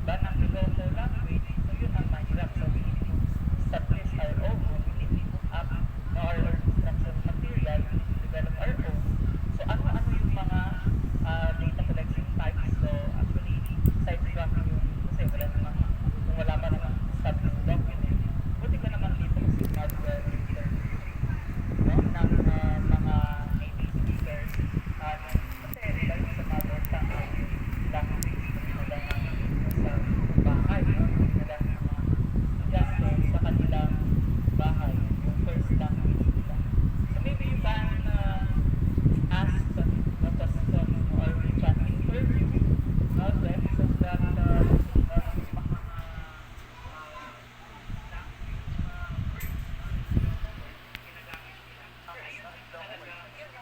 ba ng Ilocano language, so yun ang mahirap. So we need to establish our own, we need to put up our instructional material, we need to develop our own. So ano-ano yung mga data collection types. So actually, aside from yung, kasi wala naman, kung wala pa naman established document, buti ka naman dito kasi mag-interview, no, ng mga native speakers, kasi dahil sa mother tongue language, pinadala sa bahay, no, pinadala ng mga estudyante sa kanilang bahay, yung first language nila. So maybe you can ask a question, or we can interview them so that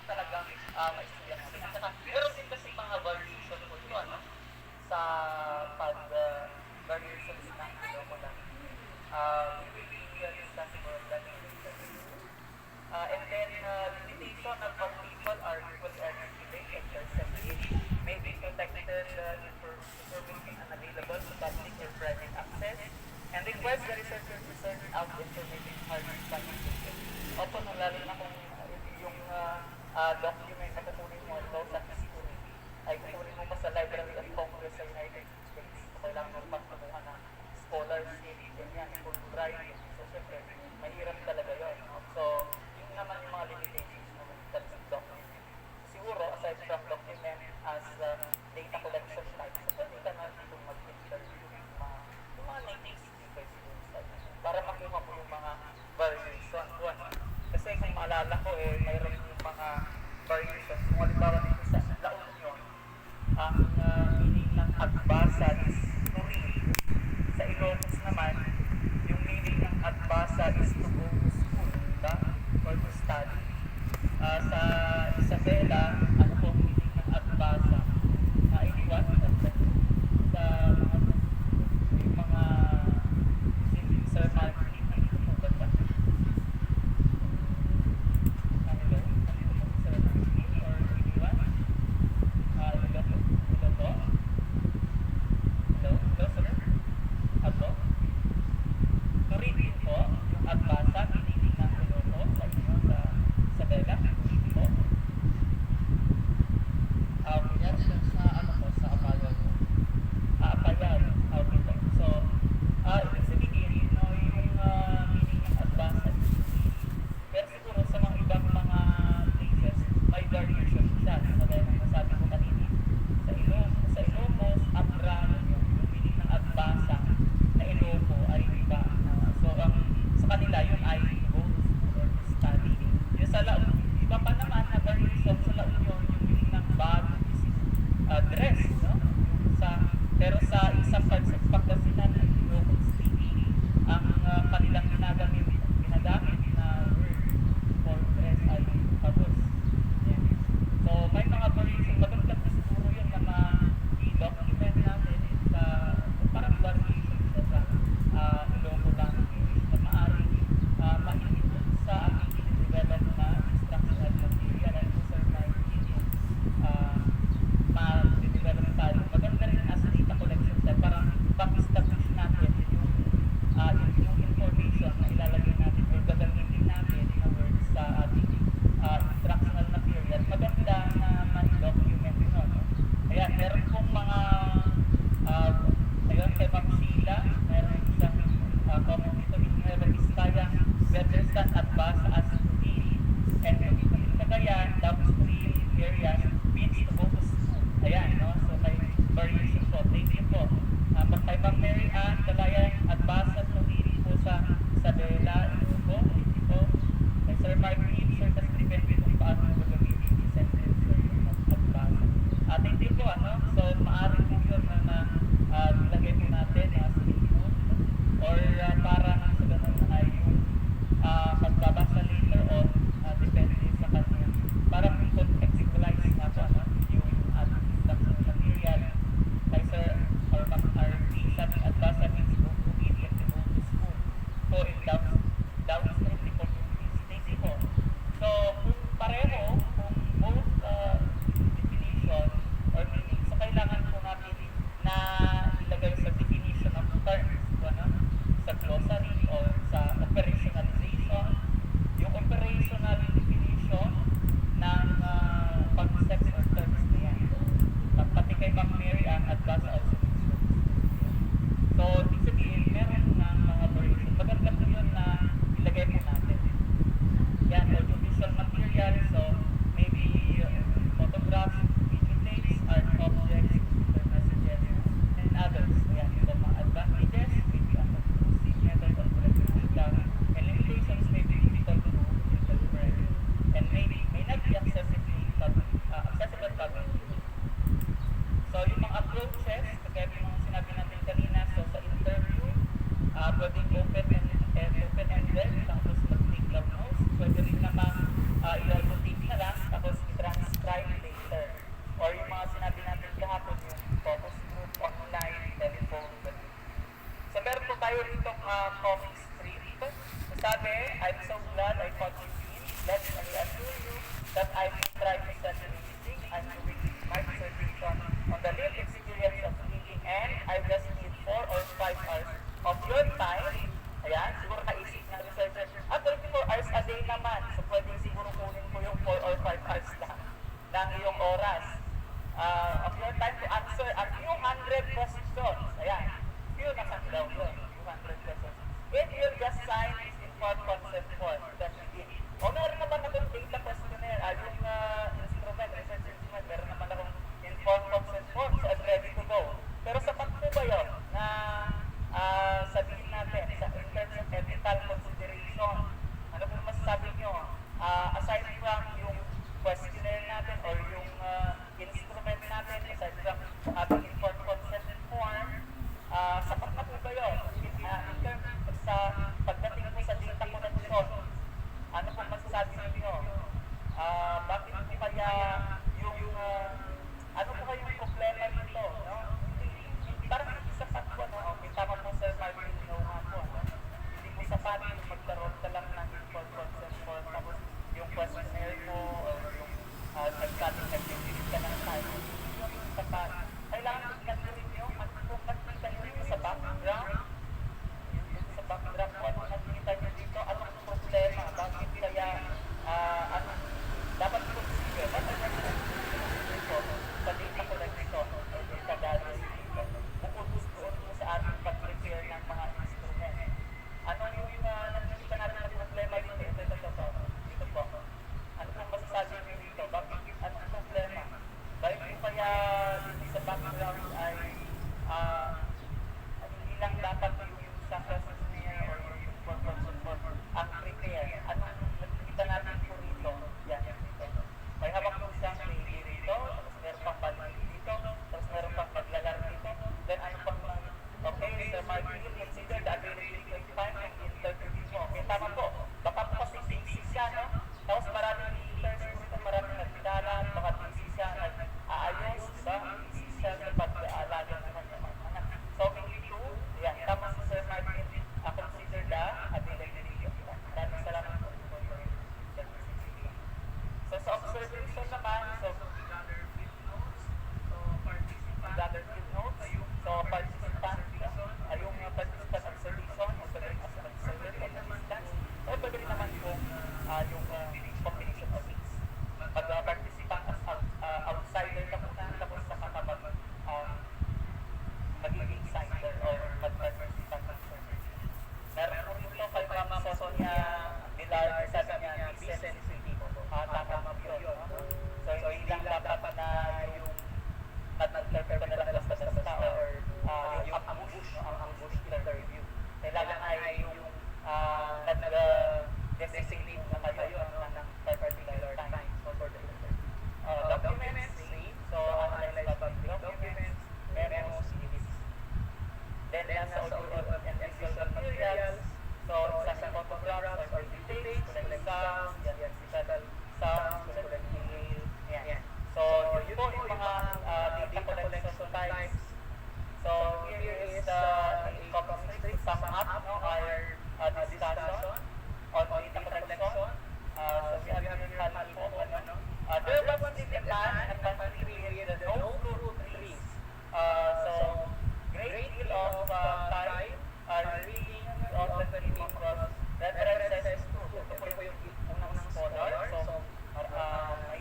talagang maistorya natin. At saka, meron din kasi mga variation po ito, ano? Sa variations ng Ilocano. Discuss more than and then, limitation of what people are equally articulated personally may be protected information unavailable to public or private access, and requires the researcher to search out information hard to find. Opo, no, lalo na kung yung document na kukunin mo ito sa history ay kukunin mo pa sa Library of Congress sa United States. So, kailangan mo pang kumuha ng scholarship, ganyan, fulbright. So, siyempre, mahirap talaga yun. No? So, yun naman yung mga limitations na terms of document. Siguro, aside from document as data collection type, so pwede ka na dito mag-interview yung mga native speakers para makuha mo yung mga variation. Kasi kung maalala ko, mayroon yung mga variations. Kung halimbawa dito sa La Union, ang meaning ng agbasa is to read. Sa Ilocos naman, yung meaning ng agbasa is to go to school, diba? Or to study. Sa Isabela, ano po ang meaning ng agbasa? Anyone? Sa yung mga Sir Martin, ano po ba siya? consistent at vast as to be. And in Cagayan, downstream areas means to go to school. Ayan, no? So may variation po. Thank you po. Kay Ma'am Mary Ann, Dalayan, at vast at to be po sa Isabela, ito po. Thank you po. Kay Sir Martin, Sir, kasi depende kung paano mo gagamitin yung sentence at vast. Thank you po, ano? So, maaari po yun na ilagay po natin as input or parang sa ganun ay yung pagbabasa later on depende sa kanya. Parang contextualize nga po yung instruction material kay Sir or Ma'am RP sabi at basa means go to media to go to school. So in downstream communities. Thank you po. So kung pareho, kung both definition or meaning, so kailangan po natin na ilagay sa definition of terms. Ano? Sa glossary or sa operationalization, yung operational definition ng concepts or terms na yan. Pati kay Ma'am Mary ang advance also. So, ibig sabihin, meron ng mga variation. Maganda po yun na ilagay po natin. Yan, audiovisual material, so maybe photographs, video tapes, art objects, messages, and others. Yan, so mga advantages, maybe conclusive method of recognition, and limitations may be difficult to interpret, and may not be accessible publicly. So yung mga approaches, kagaya yung mga sinabi natin kanina, so sa interview, pwedeng open-ended, tapos mag-take down notes, pwede rin naman i-autotake na lang, tapos i-transcribe later. Or yung mga sinabi natin kahapon, yung focus group, online, telephone, ganun. So meron po tayo ditong comic strip. So sabi, I'm so glad I found you in. Let me assure you that I will try to send you anything. I'm doing my dissertation on the lived experience of reading, and I just need 4 or 5 hours of your time. Ayan, siguro naisip ng researcher, 24 hours a day naman. So pwedeng siguro kunin ko yung 4 or 5 hours lang ng iyong oras. Of your time to answer a few hundred questions. Ayan, few na sa daw yun, 200 questions. If you just sign this informed consent form, then begin. O meron naman akong data questionnaire, yung instrument, research instrument, meron naman akong informed consent form, so I'm ready to go. Pero sapat po ba yun na sabihin natin sa in terms of ethical consideration? Ano po masasabi nyo? Aside from yung questionnaire natin or yung instrument natin, aside from having informed consent form, sapat na po ba yun? In terms sa pagdating po sa data connection, ano po masasabi ninyo? Bakit po kaya yung ano po kayong problema dito? No? Parang hindi sapat po, no? Okay, tama po Sir Martin, no nga po, no? Hindi po sapat yung magkaroon ka lang ng informed consent form, tapos yung questionnaire mo or yung nagsabi ka ng time, yung sapat. Kailangan tingnan rin nyo, kung nakita nyo dito sa background, yung sa background po, ano nakikita nyo dito, anong problema, bakit kaya, ano, dapat consider, bakit dito, sa data collection or data gathering dito, bukod doon po sa ating pag-prepare ng mga instrument. Ano yung nakikita natin na problema dito? Dito po. Ano pong masasabi nyo dito? Bakit? Anong problema? Bakit po kaya dito sa background ay hindi lang dapat yung sa questionnaire or yung form ang prepare? Anong nakikita natin po dito? Yan, dito. May hawak po siyang lady dito, tapos meron pang balik dito, tapos meron pang maglalaro dito, then ano pang okay, Sir Martin, consider the availability of time and interview mo. Okay, tama po. Baka po kasi busy siya, no? Tapos maraming leaders dito, maraming nagkilala, baka busy siya, nag-aayos, diba? Busy siya sa pag-aalaga ng kanyang mga anak. So, maybe two, yan, tama si Sir Martin, consider the availability of time. Maraming salamat po. So, sa observation naman, so, gather field notes, so, participant, yung participant observation, o pwede rin as observer o participant, o pwede rin naman yung combination of these. Pag-participant as outsider ka muna, tapos saka ka magiging insider o mag-participant observer. Meron po ito kay Ma'am Sonia dahil sabi niya, be sensitive. Tama po yun. No? So hindi lang dapat na yung nag-interpret ka na lang basta-basta or yung ambush, no? Ang ambush interview. Kailangan ay yung nag-designate na kayo ng particular time for the interview. Documents, so analyze public documents, memos, CDs. Then sa audio and visual materials, so sa photographs or details, collect sound, digital sound, collect email, yan. So yun po yung mga data collection types. So here is a complete sum up, no, our discussion on data collection. So we have here po, there was a man and country period that no fruit trees. So great deal of time reading of the because references to ito po yung unang scholar. So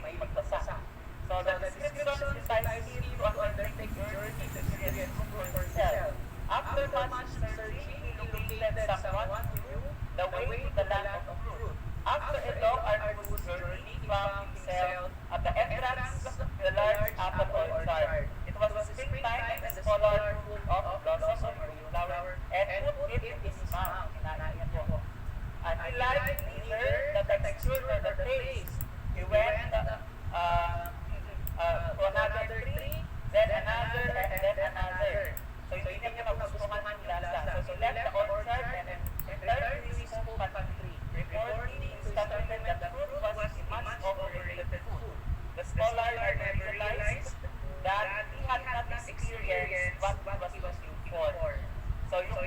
may magbasa. So the description entices you to undertake journey to experience for yourself. After much searching, he located someone who knew the way to the land of fruit. After a long arduous journey, he found himself at the entrance of the large apple orchard. It was springtime and the scholar full of blossom or flower and put it in his mouth. And he liked neither the texture nor the taste. He went to another tree, then another, and then another. So hindi niya magustuhan ang lasa. So he left the orchard and returned to his home country, reporting instantly that the fruit was a much overrated food. The scholar never realized that he had not experienced what he was looking for. So yung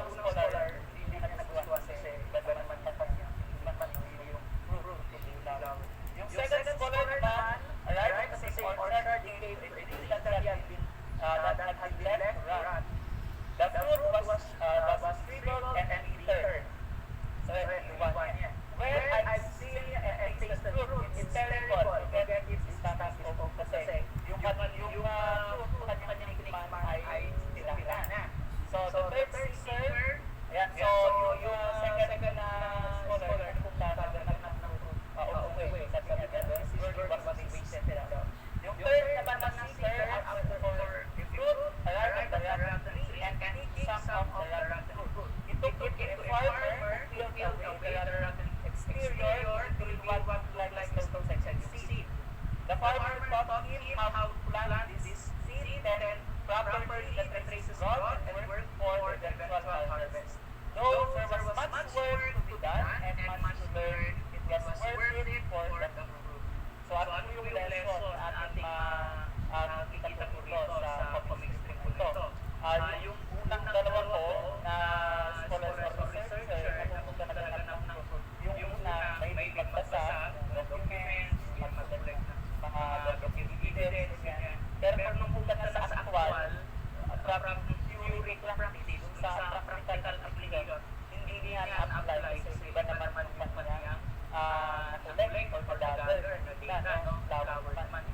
scholar, hindi niya nagawa kasi iba naman niya, yung fruit, yung second scholar naman, arrived at the same orchard, he gave a tree that had been left to rot. The fruit was shriveled and bitter. So everyone niya. Well, I've seen and tasted fruit. It's terrible. Forget it. It's not as open kasi yung kanyang tikman ay tinangla na. So the third sister, ayan, so yung second na scholar kung nakaganap ng umuwi. Sabi niya, this girl was wasted. Yung third naman na sister, after for the fruit, arrived at the rotten tree and picked some of the rotten fruit. He took it to a farmer, peeled away the rotten exterior to reveal what looked like stones and seed. The farmer taught him how to plant this seed and properly the traces growth and work for the eventual harvest. Though there was much work to be done and much to learn, it was worth it for the fruit. So ano yung lesson ating makikita po rito sa pag-mixing po ito? Yung unang dalawa po na scholars or researcher na pumunta naganap ng yung una may magbasa, documents, mag-collect ng mga evidence, yan. Pero kung nung punta na sa actual, from theory to practice, sa practical application, hindi niya na-apply kasi iba naman kanyang collect or gather na data, flower man,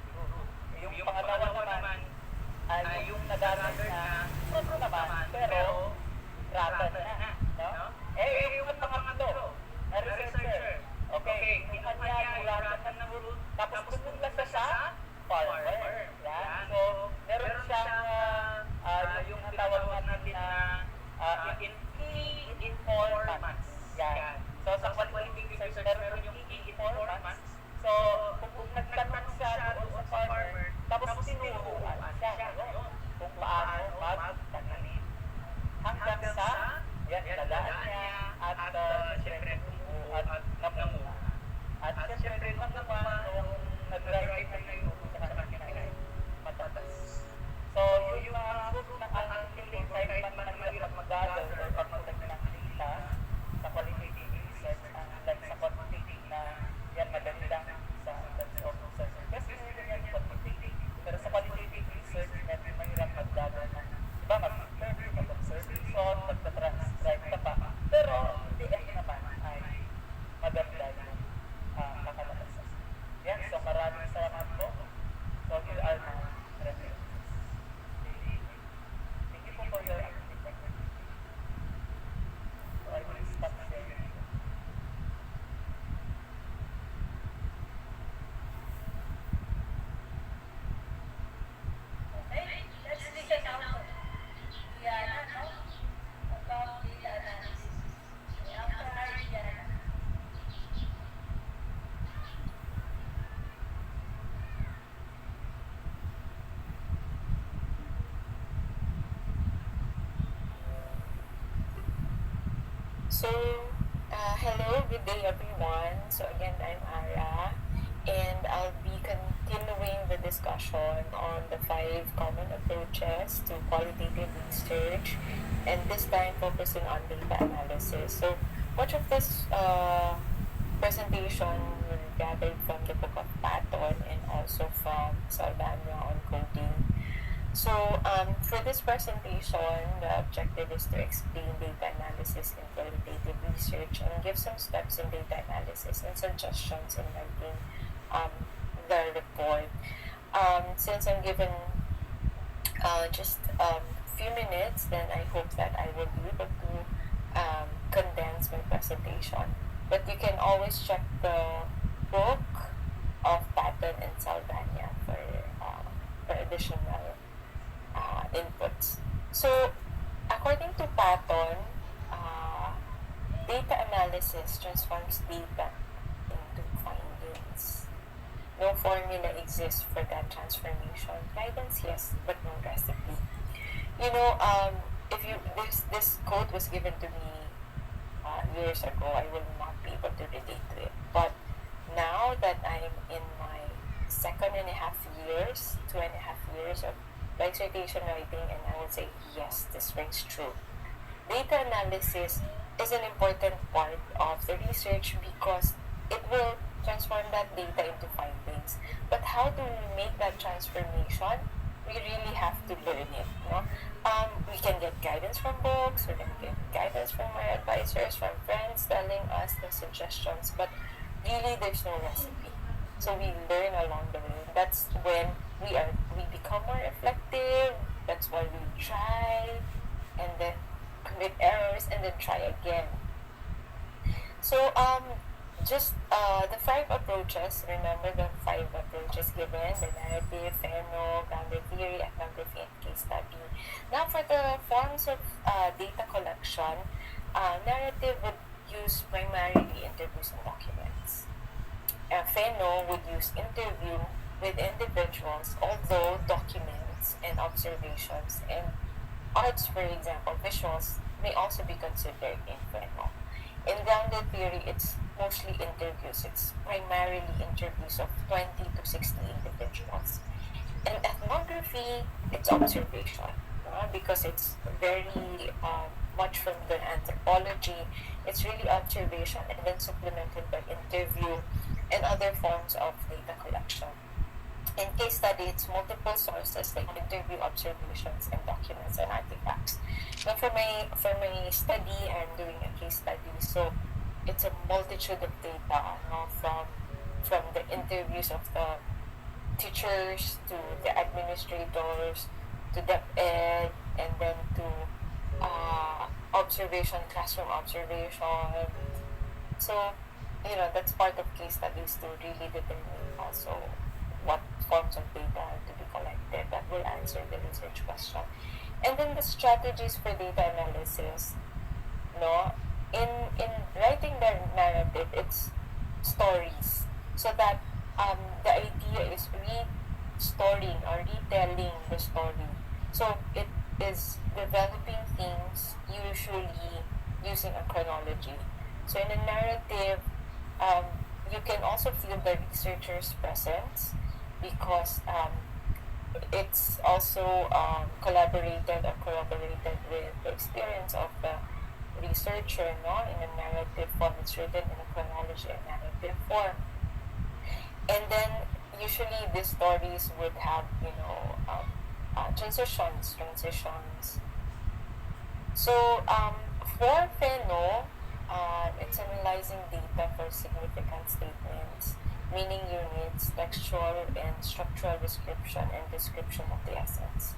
So, hello, good day everyone. So, again, I'm Ara, and I'll be continuing the discussion on the five common approaches to qualitative research, and this time focusing on data analysis. So, much of this presentation will gathered from the book of Patton and also from Saldana on coding. So, for this presentation, the objective is to explain data analysis in qualitative research and give some steps in data analysis and suggestions in writing um, the report. Since I'm given just few minutes, then I hope that I will be able to condense my presentation. But you can always check the book of Patton and Saldana for additional inputs. So, according to Patton, uh, data analysis transforms data into findings. No formula exists for that transformation. Guidance, yes, but no recipe. You know, if you this quote was given to me years ago, I will not be able to relate to it. But now that I'm in my second and a half years, 2.5 years of dissertation writing, and I would say yes, this rings true. Data analysis is an important part of the research because it will transform that data into findings. But how do we make that transformation? We really have to learn it. No? We can get guidance from books, we can get guidance from our advisors, from friends telling us the suggestions, but really there's no recipe. So we learn along the way. That's when we become more reflective. That's why we try and then commit errors and then try again. So just the five approaches. Remember the five approaches given: the narrative, Feno, grounded theory, ethnography, and case study. Now for the forms of data collection, narrative would use primarily interviews and documents. Feno would use interview with individuals, although documents and observations and arts, for example, visuals, may also be considered in Feno. In grounded theory, it's mostly interviews. It's primarily interviews of 20 to 60 individuals. In ethnography, it's observation, because it's very much from the anthropology. It's really observation and then supplemented by interview and other forms of data collection. In case study, it's multiple sources like interview, observations, and documents and artifacts. Now, for my study, I'm doing a case study, so it's a multitude of data, from the interviews of the teachers to the administrators to the ed, and then to classroom observation. So, that's part of case studies to really determine also what forms of data are to be collected that will answer the research question. And then the strategies for data analysis, no? In writing the narrative, it's stories. So that the idea is restoring or retelling the story. So it is developing things usually using a chronology. So in a narrative, you can also feel the researcher's presence because it's also collaborated or corroborated with the experience of the researcher. No, in a narrative form, it's written in a chronology and narrative form. And then usually these stories would have transitions. So for Feno, it's analyzing data for significant statements, meaning units, textual and structural description, and description of the essence.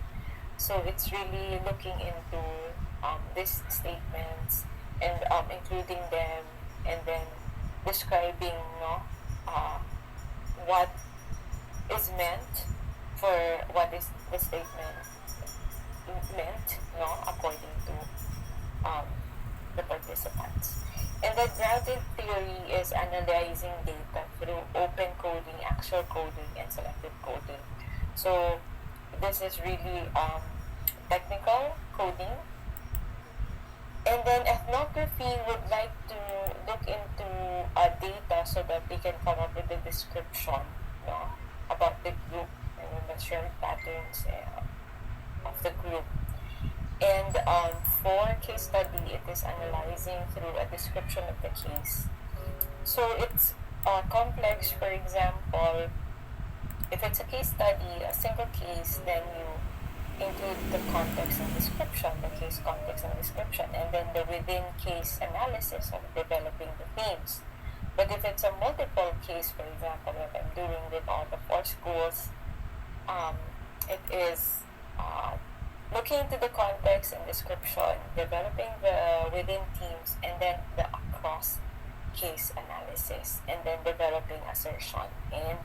So it's really looking into these statements and including them, and then describing what is meant for what is the statement meant, according to the participants. And the grounded theory is analyzing data through open coding, actual coding, and selective coding. So this is really technical coding. And then ethnography would like to look into data so that they can come up with a description, no, about the group and the shared patterns of the group. And for case study, it is analyzing through a description of the case. So it's complex. For example, if it's a case study, a single case, then you include the context and description, the case context and description, and then the within case analysis of developing the themes. But if it's a multiple case, for example, what I'm doing with all the 4 schools, it is looking into the context and description, developing the within themes, and then the across case analysis, and then developing assertion and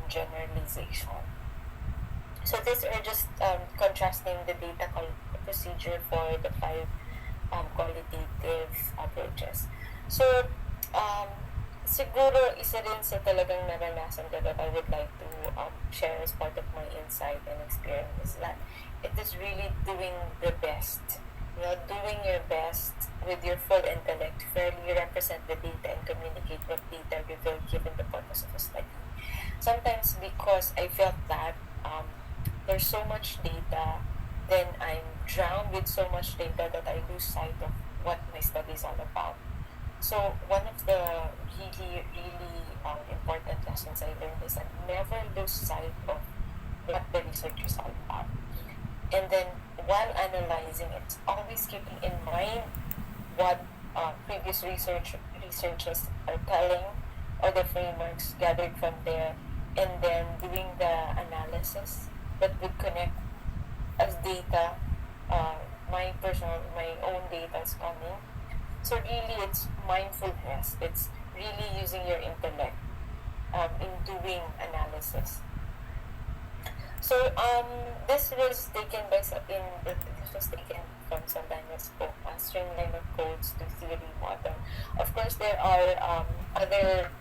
generalization. So these are just contrasting the data procedure for the 5 qualitative approaches. So, siguro isa din sa talagang naranasan ko that I would like to share as part of my insight and experience is that it is really doing the best. You know, doing your best with your full intellect to fairly represent the data and communicate what data revealed given the purpose of a study. Sometimes because I felt that there's so much data, then I'm drowned with so much data that I lose sight of what my study is all about. So one of the really, really important lessons I learned is that never lose sight of what the research is all about. And then while analyzing, it's always keeping in mind what previous researchers are telling or the frameworks gathered from there, and then doing the analysis that would connect as data, my own data is coming. So really, it's mindfulness. It's really using your intellect in doing analysis. So this was taken from Saldana's book, Streamline of Codes to Theory Model. Of course, there are other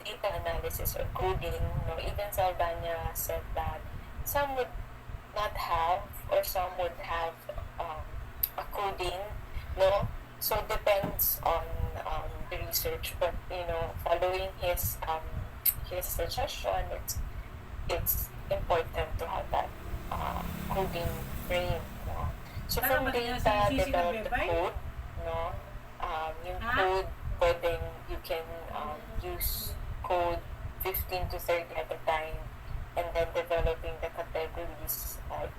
data analysis or coding. No, even Saldana said that some would not have, or some would have a coding. No, so it depends on the research. But following his suggestion, it's important to have that coding frame. No? So from data, develop the code. No, yung code, pwedeng you can use code 15 to 30 at a time, and then developing the categories like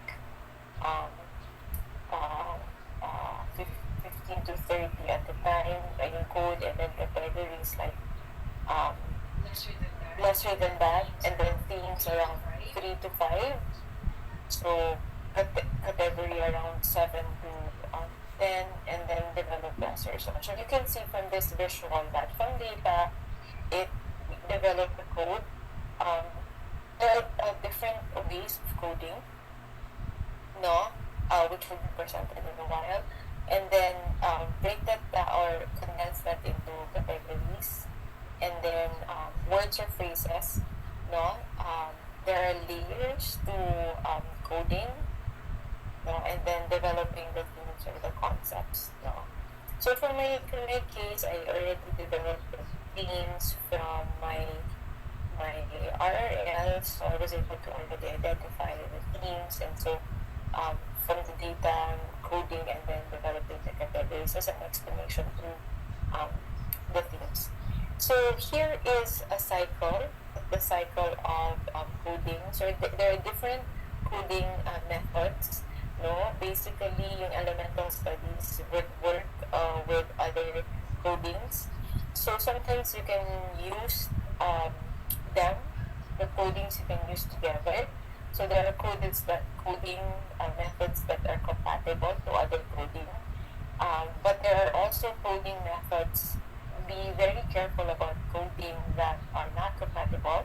15 to 30 at a time in code, and then categories like lesser than that, and then themes around 3 to 5. So category around 7 to 10, and then develop the assertion. So you can see from this visual that from data, it developed the code. There are different ways of coding, which will be presented in a while, and then break that or condense that into categories, and then words or phrases. There are layers to coding, and then developing the themes or the concepts. So for my case, I already developed the themes from my RRL, so I was able to already identify the themes, and so from the data, coding, and then developing the categories as an explanation to the themes. So here is a cycle, the cycle of coding. So there are different coding methods. Basically, yung elemental studies would work with other codings. So sometimes you can use them, the codings you can use together. So there are coding methods that are compatible to other coding. But there are also coding methods. Be very careful about coding that are not compatible.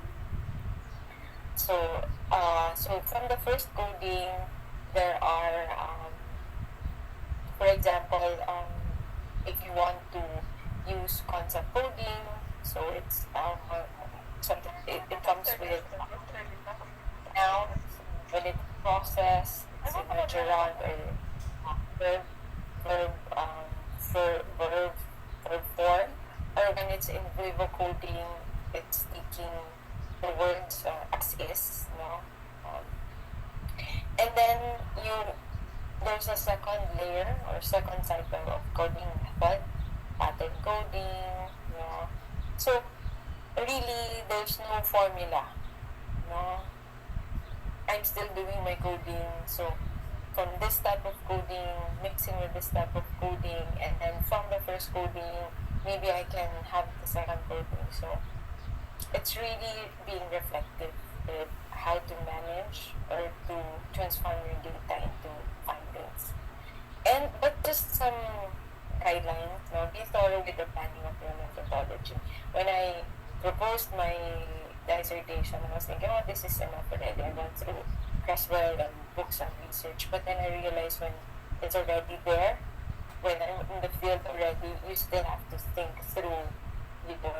So from the first coding, there are, for example, if you want to use concept coding, so it's something it comes with nouns, when it's process, it's in a gerund or verb. verb verb form, or when it's in vivo coding, it's taking the words as is, no. Um, and then you there's a second layer or second cycle of coding method, pattern coding, no. So really, there's no formula, no. I'm still doing my coding, so from this type of coding, mixing with this type of coding, and then from the first coding, maybe I can have the second coding. So it's really being reflective with how to manage or to transform your data into findings. And but just some guidelines, no, be thorough with the planning of your methodology. When I proposed my dissertation, I was thinking, oh, this is enough already. I went through Creswell and books and research, but then I realized when it's already there, when I'm in the field already, you still have to think through your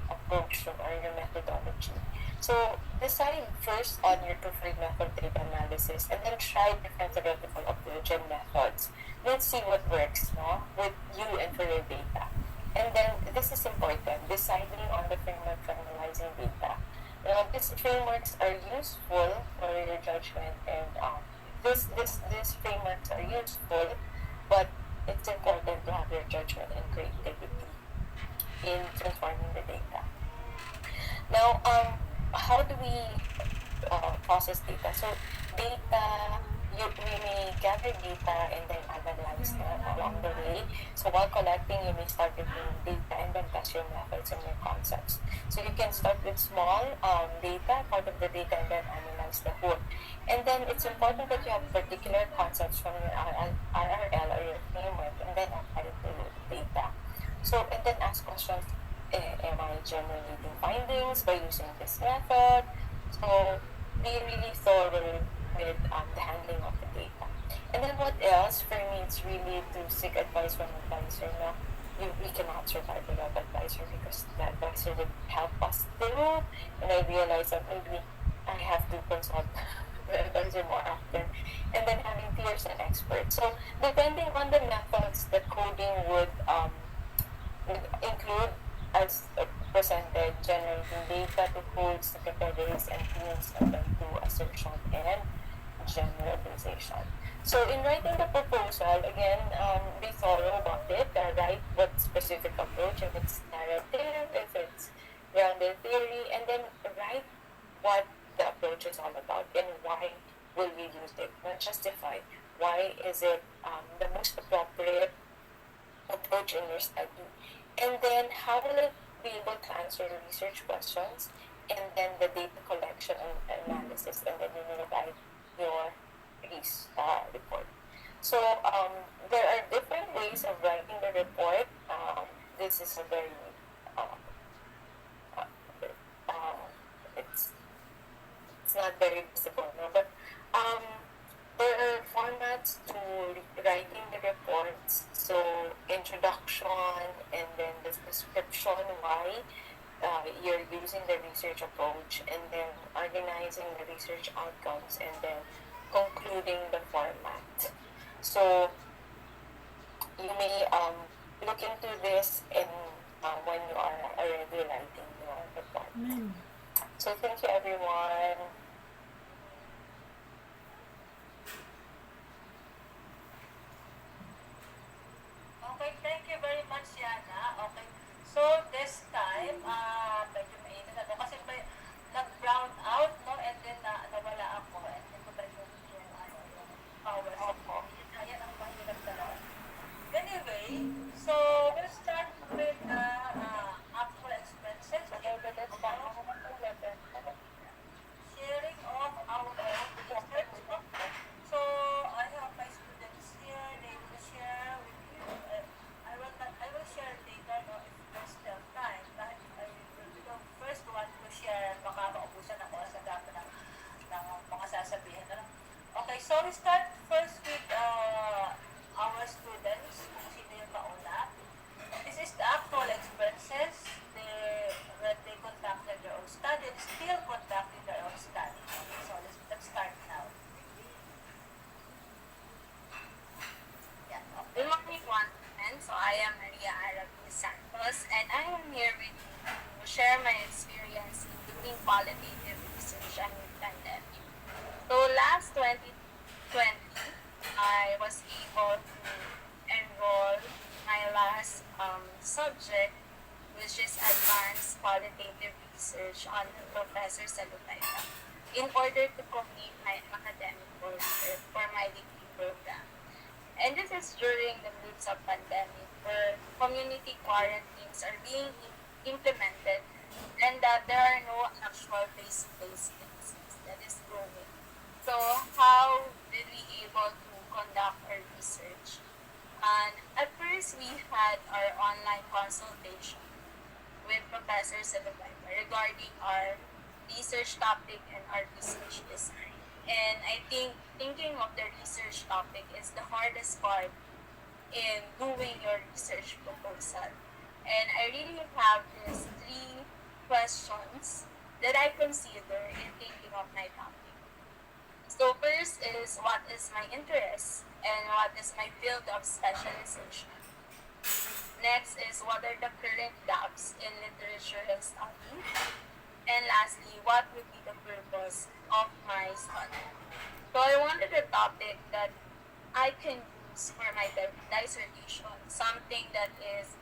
approach or your methodology. So decide first on your preferred method of data analysis, and then try different theoretical approach and methods. Let's see what works, no, with you and for your data. And then this is important, deciding on the framework for analyzing data. These frameworks are useful for your judgment, and these frameworks are useful, but it's important to have your judgment and creativity in transforming the data. Now, how do we process data? So, data, we may gather data and then analyze them along the way. So, while collecting, you may start with data and then test your methods and your concepts. So, you can start with small data, part of the data, and then analyze the whole. And then it's important that you have particular concepts from your RRL or your framework and then apply it to data. So, and then ask questions, am I generating findings by using this method? So, be really thorough with the handling of the data. And then what else? For me, it's really to seek advice from an advisor. No, we cannot survive without advisor because the advisor would help us through. And I realized that maybe I have to consult the advisor more often. And then having peers and experts. So depending on the methods that coding would include, as presented, generating data to codes, to categories and themes, and then to assertion and generalization. So in writing the proposal, again, be thorough about it. Write what specific approach, if it's narrative, if it's grounded theory, and then write what the approach is all about and why will we use it. Not justify. Why is it the most appropriate approach in your study? And then how will it be able to answer research questions, and then the data collection and analysis, and then you will write your report. So there are different ways of writing the report. This is a very it's not very visible, no? But there are formats to writing the reports. So introduction, and then the description, why you're using the research approach, and then organizing the research outcomes, and then concluding the format. So you may look into this in when you are already writing your report. So thank you, everyone. Okay, thank you very much, Yana. Okay. So, this time, medyo mainit na to kasi may nag-brown out, no? And then, nawala ako. And then, ko tayo yung power. So, ayan ang mahirap talaga. Anyway, so, we'll start with actual expenses. Okay, but that's sharing of our research. So, I have my students here. They will share with you. I will share later, no, if there's still time. Dahil I will be the first one to share. Baka maubusan ako sa dami ng I am Maria Arabi Santos, and I am here with you to share my experience in doing qualitative research amid pandemic. So last 2020, I was able to enroll my last subject, which is advanced qualitative research under Professor Salutaita, in order to complete my academic coursework for my degree program. And this is during the midst of pandemic where community quarantines are being implemented and that there are no actual face-to-face classes that is going. So how did we able to conduct our research? And at first we had our online consultation with Professor Silvaita regarding our research topic and our research design. And I think thinking of the research topic is the hardest part in doing your research proposal. And I really have these three questions that I consider in thinking of my topic. So first is what is my interest and what is my field of specialization. Next is what are the current gaps in literature and study. And lastly, what would be the purpose of my study? So I wanted a topic that I can use for my dissertation, something that is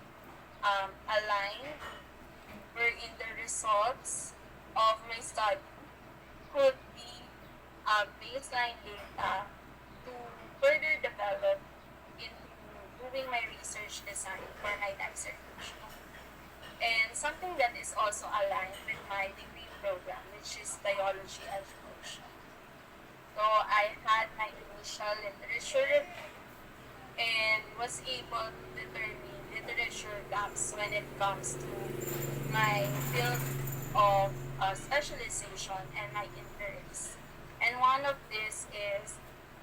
aligned wherein the results of my study could be baseline data to further develop into doing my research design for my dissertation. And something that is also aligned with my degree program, which is biology education. So I had my initial literature review and was able to determine literature gaps when it comes to my field of specialization and my interests. And one of this is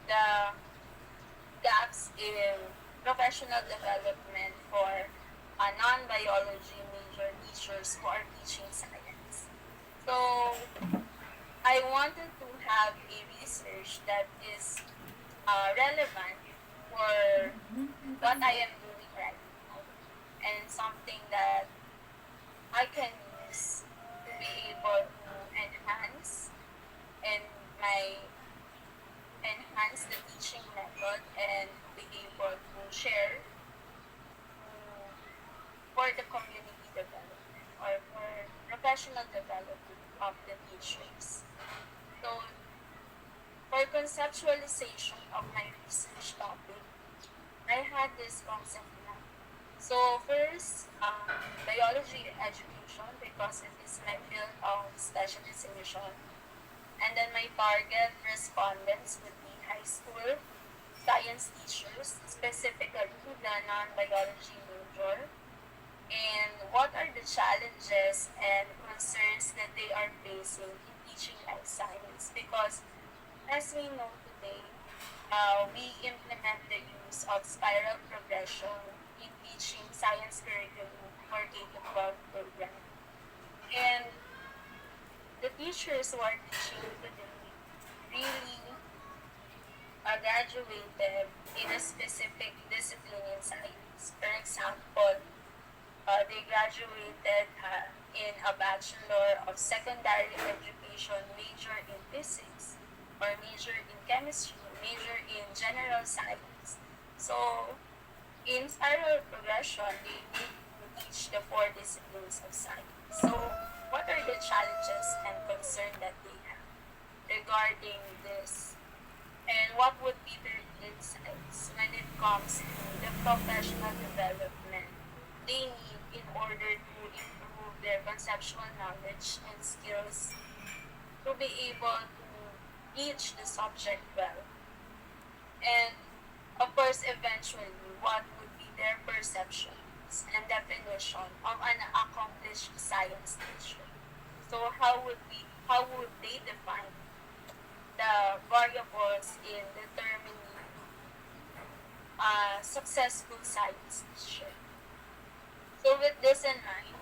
the gaps in professional development for non-biology major teachers who are teaching science. So I wanted to have a research that is relevant for what I am doing right now and something that I can use to be able to and my enhance the teaching method and be able to share for the community development or for professional development of the teachers. So for conceptualization of my research topic, I had this concept now. So first, biology education because it is my field of specialization. And then my target respondents would be high school science teachers, specifically the non-biology major. And what are the challenges and concerns that they are facing in teaching life science? Because as we know today, we implement the use of spiral progression in teaching science curriculum for K-12 program. And the teachers who are teaching today really graduated in a specific discipline in science. For example, they graduated in a Bachelor of Secondary Education major in physics or major in chemistry, major in general science. So, in spiral progression, they need to teach the four disciplines of science. So, what are the challenges and concerns that they have regarding this? And what would be their insights when it comes to the professional development they need in order to improve their conceptual knowledge and skills to be able to teach the subject well? And of course, eventually, what would be their perceptions and definition of an accomplished science teacher? So how would they define the variables in determining a successful science teacher? So with this in mind,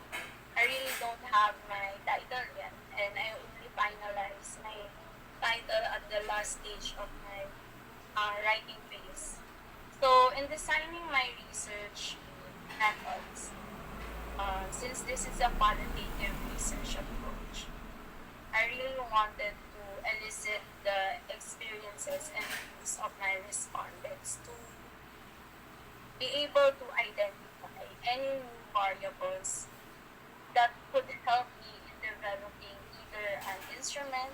I really don't have my title yet, and I only finalized my title at the last stage of my writing phase. So in designing my research, methods. Since this is a qualitative research approach, I really wanted to elicit the experiences and views of my respondents to be able to identify any new variables that could help me in developing either an instrument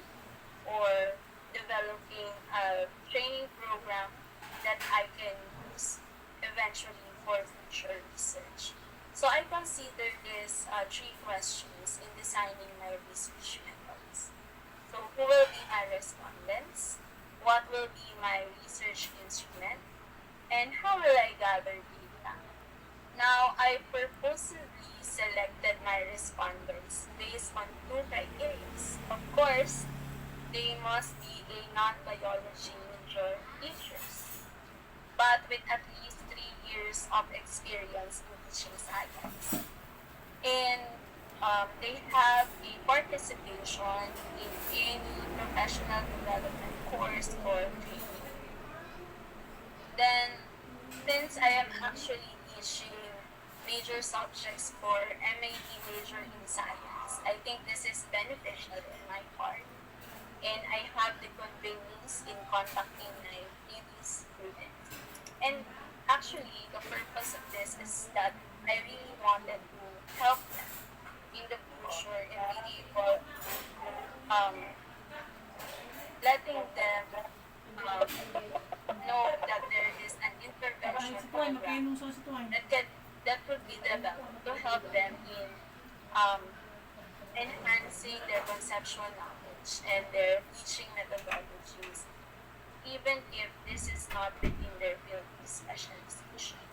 or developing a training program that I can use eventually for future research. So I consider these three questions in designing my research methods. So who will be my respondents? What will be my research instrument? And how will I gather data? Now, I purposely selected my respondents based on two criteria. Of course, they must be a non-biology major teachers, but with at least 3 years of experience in teaching science. And they have a participation in any professional development course or training. Then, since I am actually teaching major subjects for MAT major in science, I think this is beneficial in my part. And I have the convenience in contacting my previous students. And actually, the purpose of this is that I really wanted to help them in the future and be able um, letting them know that there is an intervention program that could be developed to help them in um, enhancing their conceptual knowledge and their teaching methodologies, even if this is not within their field of specialization.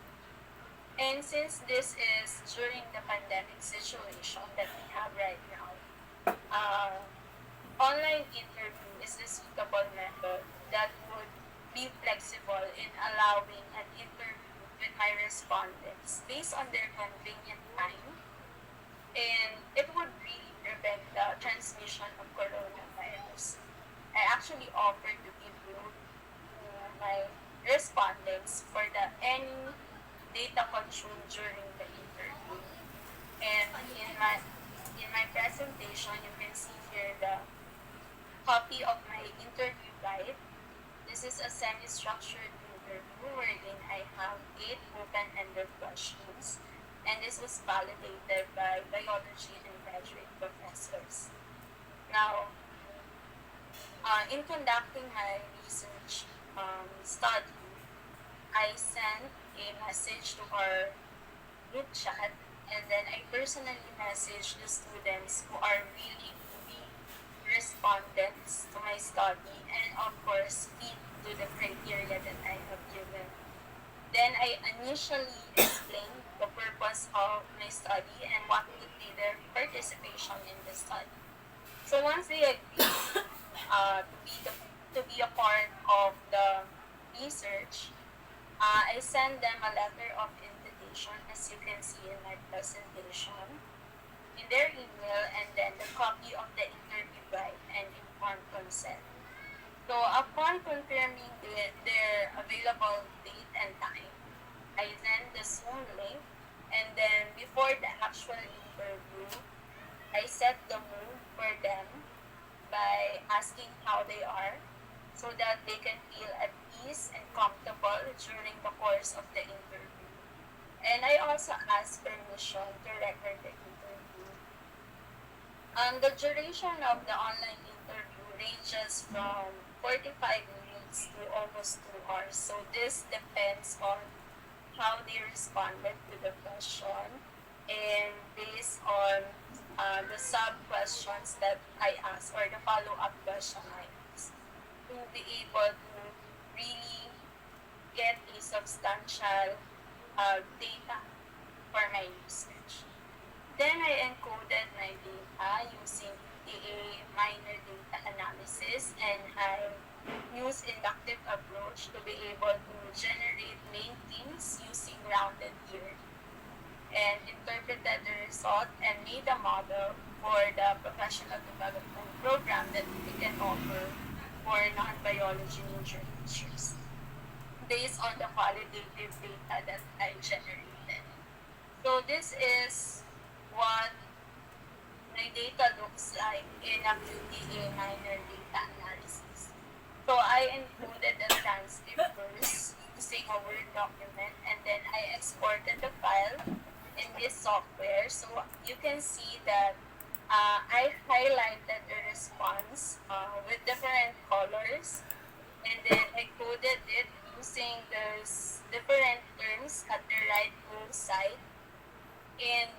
And since this is during the pandemic situation that we have right now, online interview is a suitable method that would be flexible in allowing an interview with my respondents based on their convenient time, and it would really prevent the transmission of coronavirus. I actually offered to give you to my respondents for the any data consumed during the interview. And in my presentation, you can see here the copy of my interview guide. This is a semi-structured interview wherein I have 8 open-ended questions, and this was validated by biology and graduate professors. Now, in conducting my research study, I sent a message to our group chat, and then I personally messaged the students who are willing to be respondents to my study and of course fit to the criteria that I have given. Then I initially explained the purpose of my study and what would be their participation in the study. So once they agreed to be a part of the research, I send them a letter of invitation, as you can see in my presentation, in their email, and then the copy of the interview guide and informed consent. So upon confirming their available date and time, I send the Zoom link, and then before the actual interview, I set the mood for them by asking how they are so that they can feel at ease and comfortable during the course of the interview. And I also ask permission to record the interview. The duration of the online interview ranges from 45 minutes to almost 2 hours. So this depends on how they responded to the question and based on the sub-questions that I asked or the follow-up question I asked to be able to really get a substantial data for my research. Then I encoded my data using a minor data analysis, and I used inductive approach to be able to generate main themes using rounded theory, and interpreted the result and made a model for the professional development program that we can offer for non-biology major teachers based on the qualitative data that I generated. So this is what my data looks like in a QTA minor data analysis. So I included the transcript first using a Word document, and then I exported the file in this software. So you can see that I highlighted the response with different colors, and then I coded it using those different terms at the rightmost side. And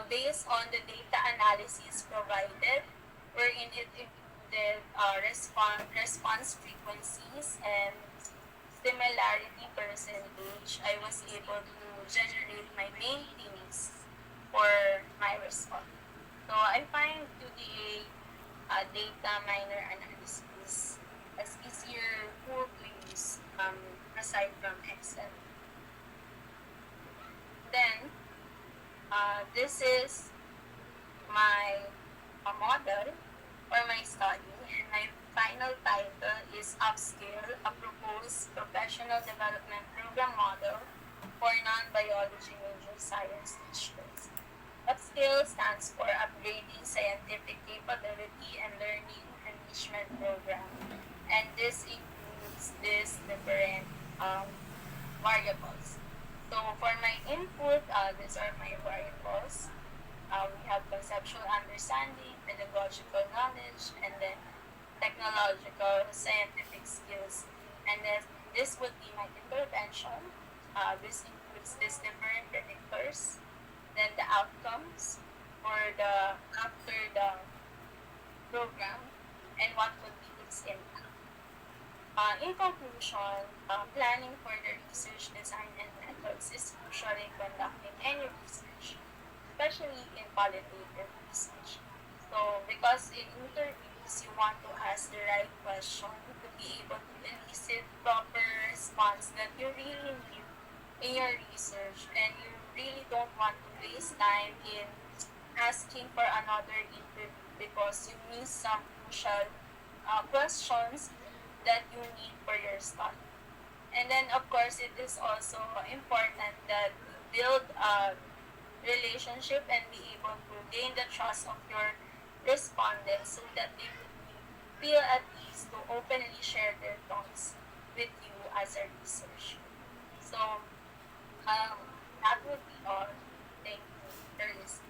based on the data analysis provided, wherein it included response frequencies and similarity percentage, I was able to generate my main themes for my response. So I find QDA data minor analysis as easier tool to use aside from Excel. Then, this is my model for my study, and my final title is Upscale, a proposed professional development program model for non-biology major science teachers. Upscale stands for Upgrading Scientific Capability and Learning Enrichment Program, and this includes these different variables. So for my input, these are my variables. We have conceptual understanding, pedagogical knowledge, and then technological, scientific skills. And then this would be my intervention. This includes these different predictors, then the outcomes for the after the program, and what would be its impact. In conclusion, planning for the research design and methods is crucial in conducting any research, especially in qualitative research. So, because in interviews, you want to ask the right question to be able to elicit proper response that you really need in your research, and you really don't want to waste time in asking for another interview because you miss some crucial questions that you need for your study. And then, of course, it is also important that you build a relationship and be able to gain the trust of your respondents so that they would feel at ease to openly share their thoughts with you as a researcher. So, that would be all. Thank you for listening.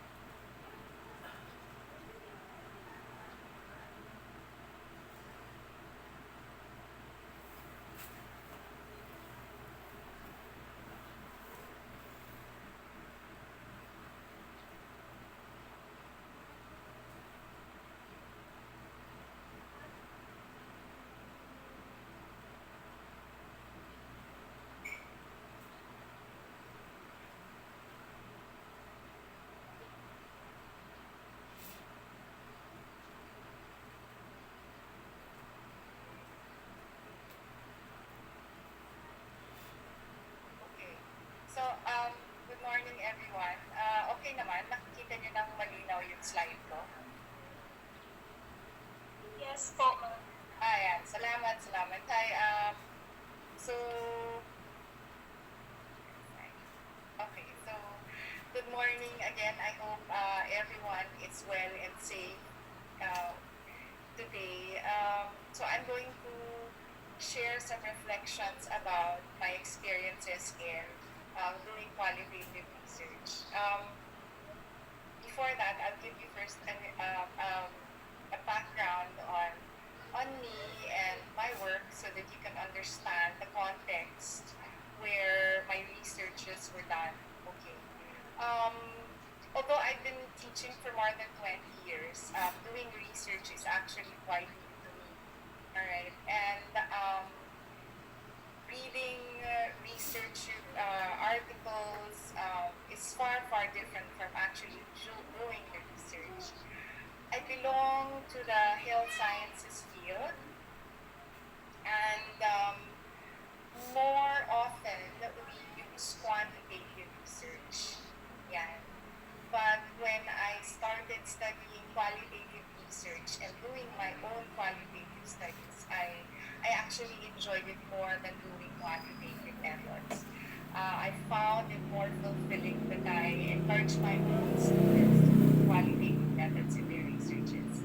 Okay. So, good morning everyone. Okay naman, nakikita niyo ng malinaw yung slide ko. Yes po, ma'am. Ayan, salamat. Hi, so, okay, so, good morning again. I hope everyone is well and safe uh, today. So, I'm going to share some reflections about my experiences in doing qualitative research. Before that, I'll give you first a background on me and my work so that you can understand the context where my researches were done. Okay. Um, Although I've been teaching for more than 20 years, doing research is actually quite new to me. All right, and reading research articles is far different from actually doing the research. I belong to the health sciences field, and more often we use quantitative research. Yeah. But when I started studying qualitative research and doing my own qualitative studies, I actually enjoyed it more than doing quantitative methods. I found it more fulfilling encourage my own students to do qualitative methods in their researches.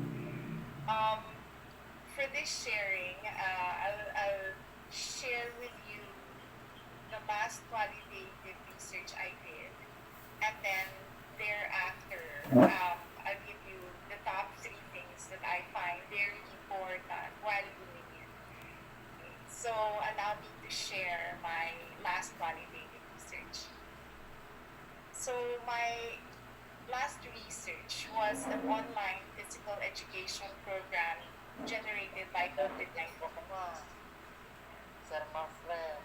Um, for this sharing, I'll share with you the last qualitative research I did, and then thereafter, I'll give you the top 3 things that I find very important while doing it. Okay, so allow me to share my last qualitative research. So my last research was an online physical education program generated by COVID-19. Sir Mafre.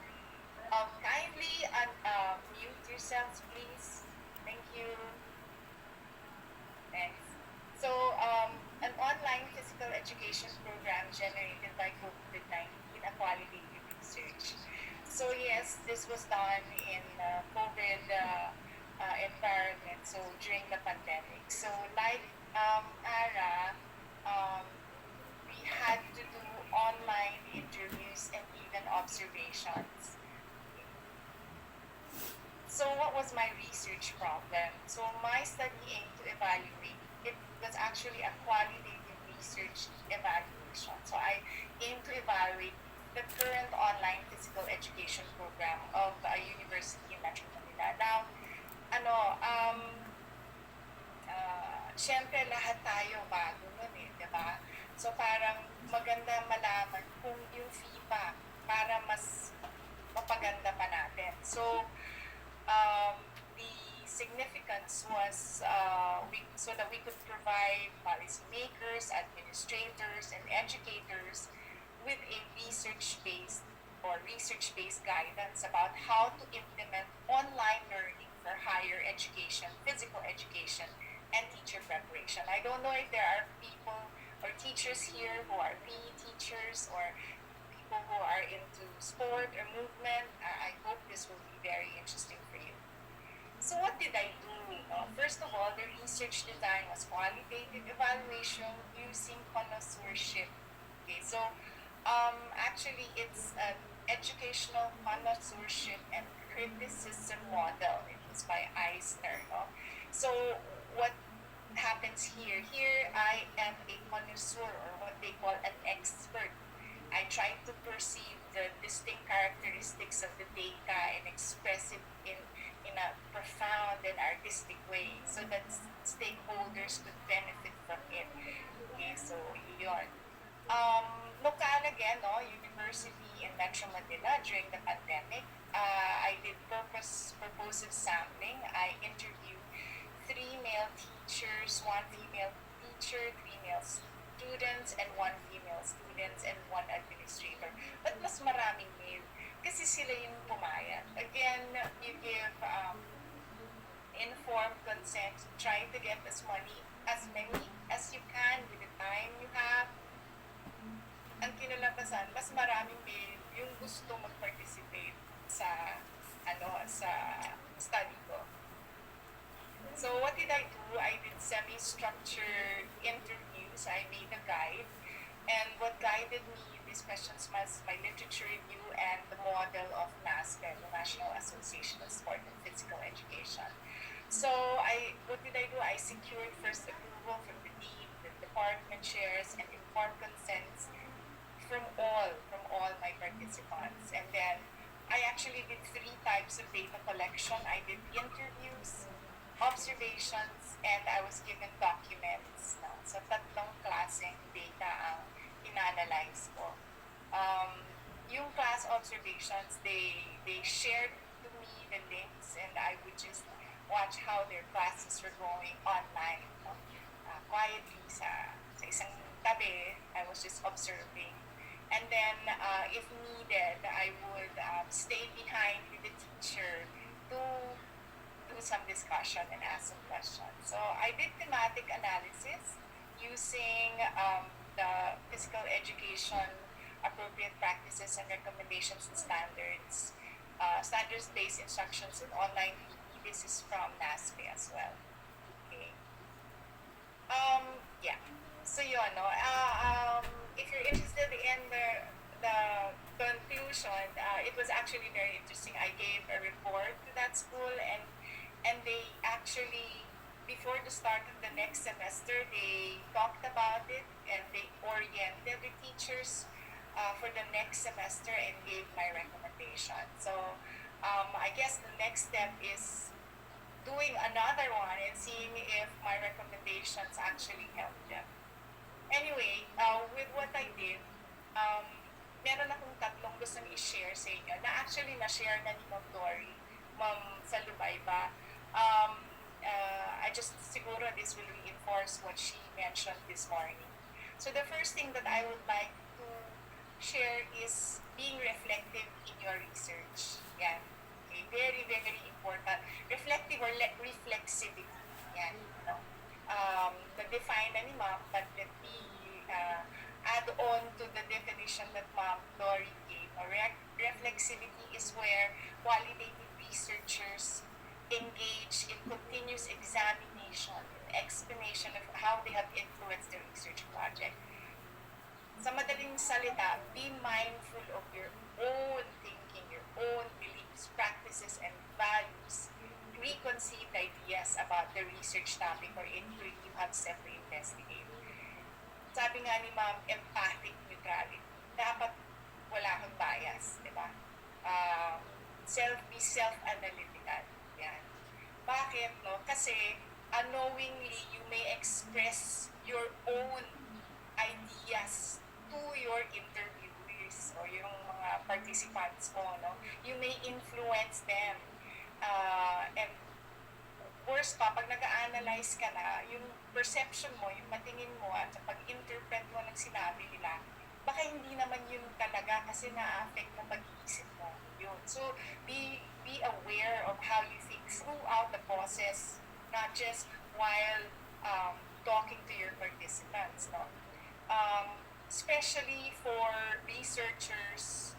Kindly mute yourselves, please. Thank you. Thanks. So, an online physical education program generated by COVID-19, a qualitative research. So yes, this was done in COVID environment, so during the pandemic. So like Ara, we had to do online interviews and even observations. So what was my research problem? So my study aimed to evaluate, it was actually a qualitative research evaluation. So I aimed to evaluate the current online physical education program of a university in Metro Manila. Now, syempre lahat tayo bago nun di ba? So parang maganda malaman kung yung feedback para mas mapaganda pa natin. So, the significance was so that we could provide policymakers, administrators, and educators with a research-based guidance about how to implement online learning for higher education, physical education, and teacher preparation. I don't know if there are people or teachers here who are PE teachers or people who are into sport or movement. I hope this will be very interesting for you. So what did I do? First of all, the research design was qualitative evaluation using connoisseurship. Okay, so actually it's an educational connoisseurship and criticism model. It was by Eisner. So what happens here? Here I am a connoisseur, or what they call an expert. I try to perceive the distinct characteristics of the data and express it in a profound and artistic way so that stakeholders could benefit from it. Okay, so yun. Local again, university in Metro Manila during the pandemic. I did purposive sampling. I interviewed 3 male teachers, 1 female teacher, 3 male students, and 1 female students, and 1 administrator. But mas maraming male kasi sila yung pumayag. Again, you give informed consent, try to get as many as you can with the time you have. Ang kinalabasan, mas maraming male yung gusto mag-participate sa sa study ko. So what did I do? I did semi-structured interviews. I made a guide. And what guided me in these questions was my literature review and the model of NASPE, the National Association of Sport and Physical Education. So what did I do? I secured first approval from the dean, the department chairs, and informed consents from all my participants. And then I actually did 3 types of data collection. I did interviews, observations, and I was given documents. So tatlong klaseng data ang inanalyze ko. Yung class observations, they shared to me the links, and I would just watch how their classes were going online. Quietly sa isang tabi, I was just observing. And then, if needed, I would stay behind with the teacher to do some discussion and ask some questions. So I did thematic analysis using the physical education appropriate practices and recommendations and standards, standards-based instructions in online PE. This is from NASPE as well. Okay. Yeah. So yun, no? If you're interested in the conclusion, it was actually very interesting. I gave a report to that school, and they actually actually, before the start of the next semester, they talked about it and they oriented the teachers for the next semester and gave my recommendation. So I guess the next step is doing another one and seeing if my recommendations actually help them. Anyway, with what I did, meron akong tatlong gustong i-share sa inyo na actually na-share na ni Ma'am Dory, Ma'am Salubayba. I just, siguro this will reinforce what she mentioned this morning. So the first thing that I would like to share is being reflective in your research. Yan. Okay, very, very important. Reflective or reflexivity. Yan. No? Na-define na ni Ma'am, but let me add on to the definition that Ma'am Dory gave. Reflexivity is where qualitative researchers engage in continuous examination, explanation of how they have influenced the research project. Sa madaling salita, be mindful of your own thinking, your own beliefs, practices, and values. Preconceived ideas about the research topic or inquiry you have set to investigate. Sabi nga ni Ma'am, empathic neutrality. Dapat wala kang bias, di ba? Be self-analytical. Yan. Bakit, no? Kasi unknowingly, you may express your own ideas to your interviewees or yung mga participants ko, no? You may influence them. And worse pa, pag nag-a-analyze ka na, yung perception mo, yung matingin mo at pag-interpret mo ng sinabi nila, baka hindi naman yun talaga kasi na-affect ng pag-iisip mo. Yun. So, be aware of how you think throughout the process, not just while talking to your participants. No? Especially for researchers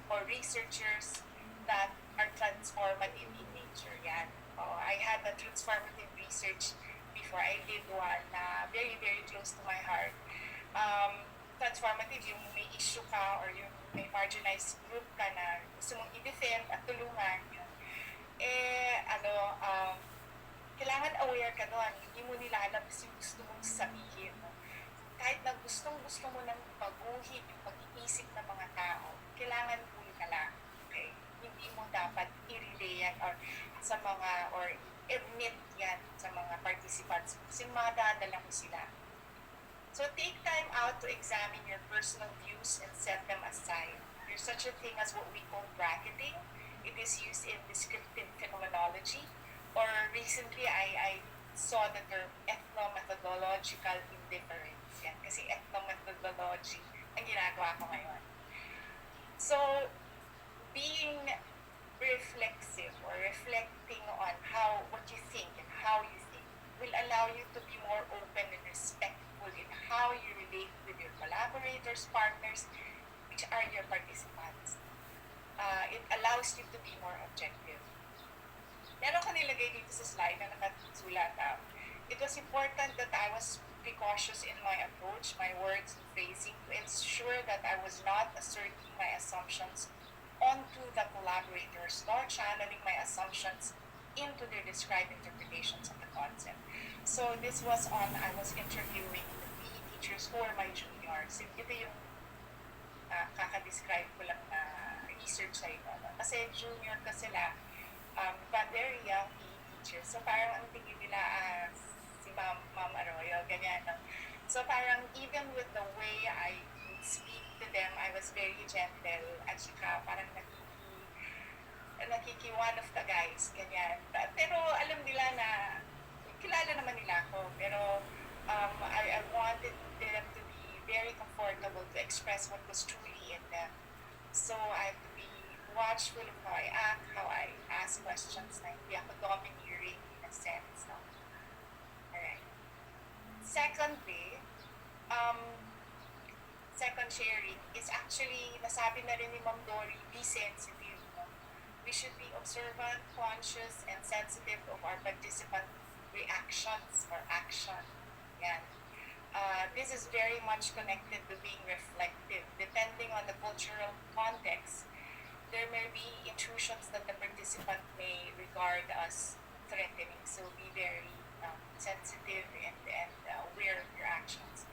that are transformative in nature. Yan. I had a transformative research before. I did one na very, very close to my heart. Transformative, yung may issue ka or yung may marginalized group ka na gusto mong i-defend at tulungan. Yun. Kailangan aware ka doon. Hindi mo nilalabas yung gusto mong sabihin. No? Kahit na gustong-gusto mo nang baguhin yung pag-iisip ng mga tao, kailangan cool ka lang. Okay? Hindi mo dapat i-relay yan or sa mga, or admit yan sa mga participants. Kasi madadala mo sila. So take time out to examine your personal views and set them aside. There's such a thing as what we call bracketing. It is used in descriptive phenomenology. Or recently, I saw the term ethnomethodological indifference. Yan. Kasi ethnomethodology ang ginagawa ko ngayon. So, being reflexive or reflecting on what you think and how you think will allow you to be more open and respectful in how you relate with your collaborators, partners, which are your participants. It allows you to be more objective. Meron ko nilagay dito sa slide na nakasulat. It was important that I was precautious in my approach, my words and phrasing to ensure that I was not asserting my assumptions onto the collaborators nor channeling my assumptions into their described interpretations of the concept. So this was I was interviewing the PE teachers who are my juniors. Ito yung kaka-describe ko lang na research sa ito. Kasi junior ka sila, but they're young PE teachers. So parang ang tingin nila si Ma'am Arroyo, ganyan. No? So parang even with the way I would speak to them, I was very gentle at saka parang nakiki one of the guys, ganyan. Pero alam nila na kilala naman nila ako, pero I wanted them to be very comfortable to express what was truly in them. So I have to be watchful of how I act, how I ask questions, na hindi ako domineering in a sense. No? Alright. Secondly, second sharing is actually, nasabi na rin ni Ma'am Dory, be sensitive. No? We should be observant, conscious, and sensitive of our participant reactions or action. Yan. This is very much connected to being reflective. Depending on the cultural context, there may be intrusions that the participant may regard as threatening. So be very sensitive and aware of your actions.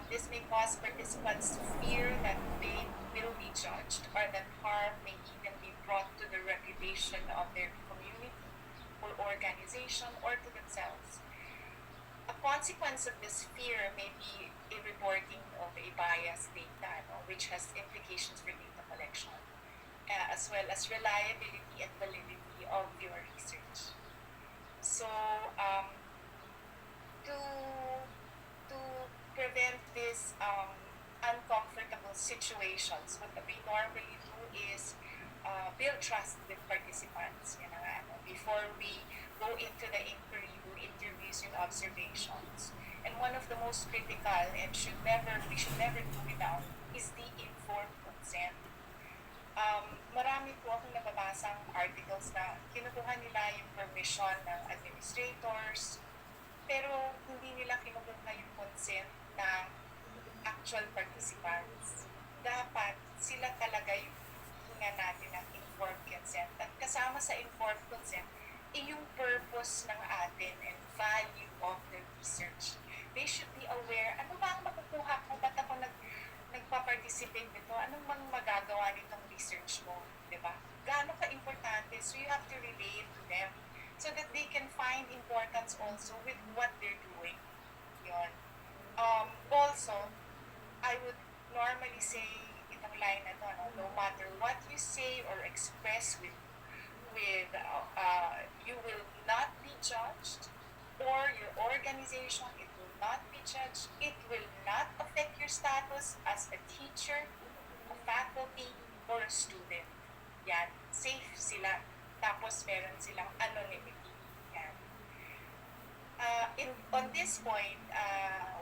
This may cause participants to fear that they will be judged or that harm may even be brought to the reputation of their community or organization or to themselves. A consequence of this fear may be a reporting of a biased data, which has implications for data collection, as well as reliability and validity of your research. So, to to prevent this uncomfortable situations, what we normally do is build trust with participants. Before we go into the inquiry, interviews and observations. And one of the most critical and we should never do without is the informed consent. Marami po akong nababasang articles na kinukuha nila yung permission ng administrators, pero hindi nila kinukuha yung consent ng actual participants. Dapat sila talaga yung hinga natin ng informed consent. At kasama sa informed consent, yung purpose ng atin and value of the research. They should be aware, ano ba ang makukuha ko? Ba't ako nagpa-participate nito? Anong bang magagawa nitong research mo? Diba? Gaano ka-importante? So you have to relate to them so that they can find importance also with what they're doing. Yun. Also, I would normally say itong line na to, no matter what you say or express you will not be judged, or your organization, it will not be judged. It will not affect your status as a teacher, a faculty, or a student. Yan, safe sila. Tapos meron silang anonymity. Yan. On this point,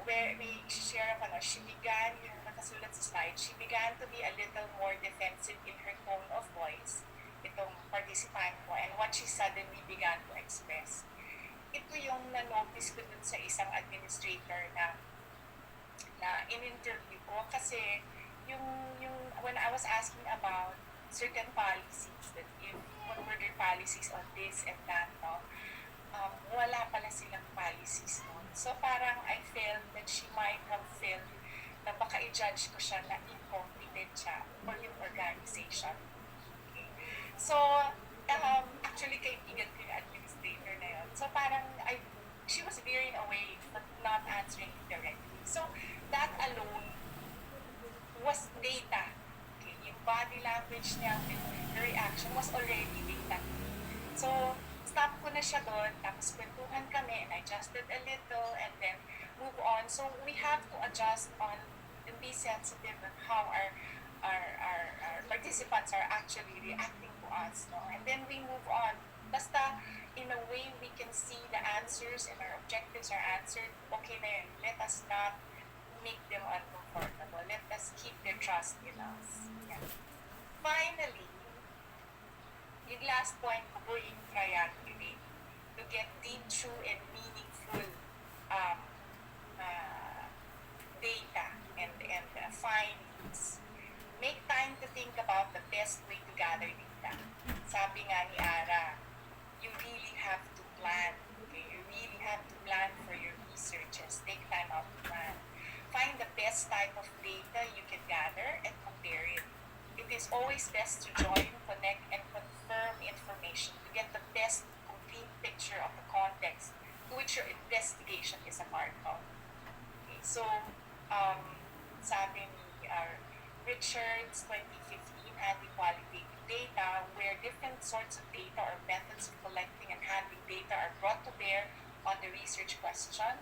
where we share ako, she began, yung nakasulat sa slide, she began to be a little more defensive in her tone of voice, itong participant ko, and what she suddenly began to express. Ito yung na-notice ko dun sa isang administrator na in-interview ko, kasi when I was asking about certain policies, that what were their policies on this and that, wala pala silang policies noon. So parang I felt that she might have felt na baka i-judge ko siya na incompetent siya or yung organization. Okay. So, actually kaibigan ko yung administrator na yun. So parang she was veering away but not answering directly. So that alone was data. Okay. Yung body language niya, the reaction was already data. So, stop ko na siya doon, tapos kwentuhan kami, and I adjusted a little, and then move on. So, we have to adjust on and be sensitive on how our participants are actually reacting to us. No? And then we move on. Basta, in a way, we can see the answers and our objectives are answered. Okay na yun. Let us not make them uncomfortable. Let us keep their trust in us. Yeah. Finally, yung last point ko po yung triangulate to get deep, true, and meaningful data and findings. Make time to think about the best way to gather data. Sabi nga ni Ara, you really have to plan. Okay? You really have to plan for your researches. Take time out to plan. Find the best type of data you can gather and compare it. It is always best to join, connect, and confirm information to get the best complete picture of the context to which your investigation is a part of. Okay, so, sabi ni Richard's 2015 Anti-Qualitative Data, where different sorts of data or methods of collecting and handling data are brought to bear on the research question,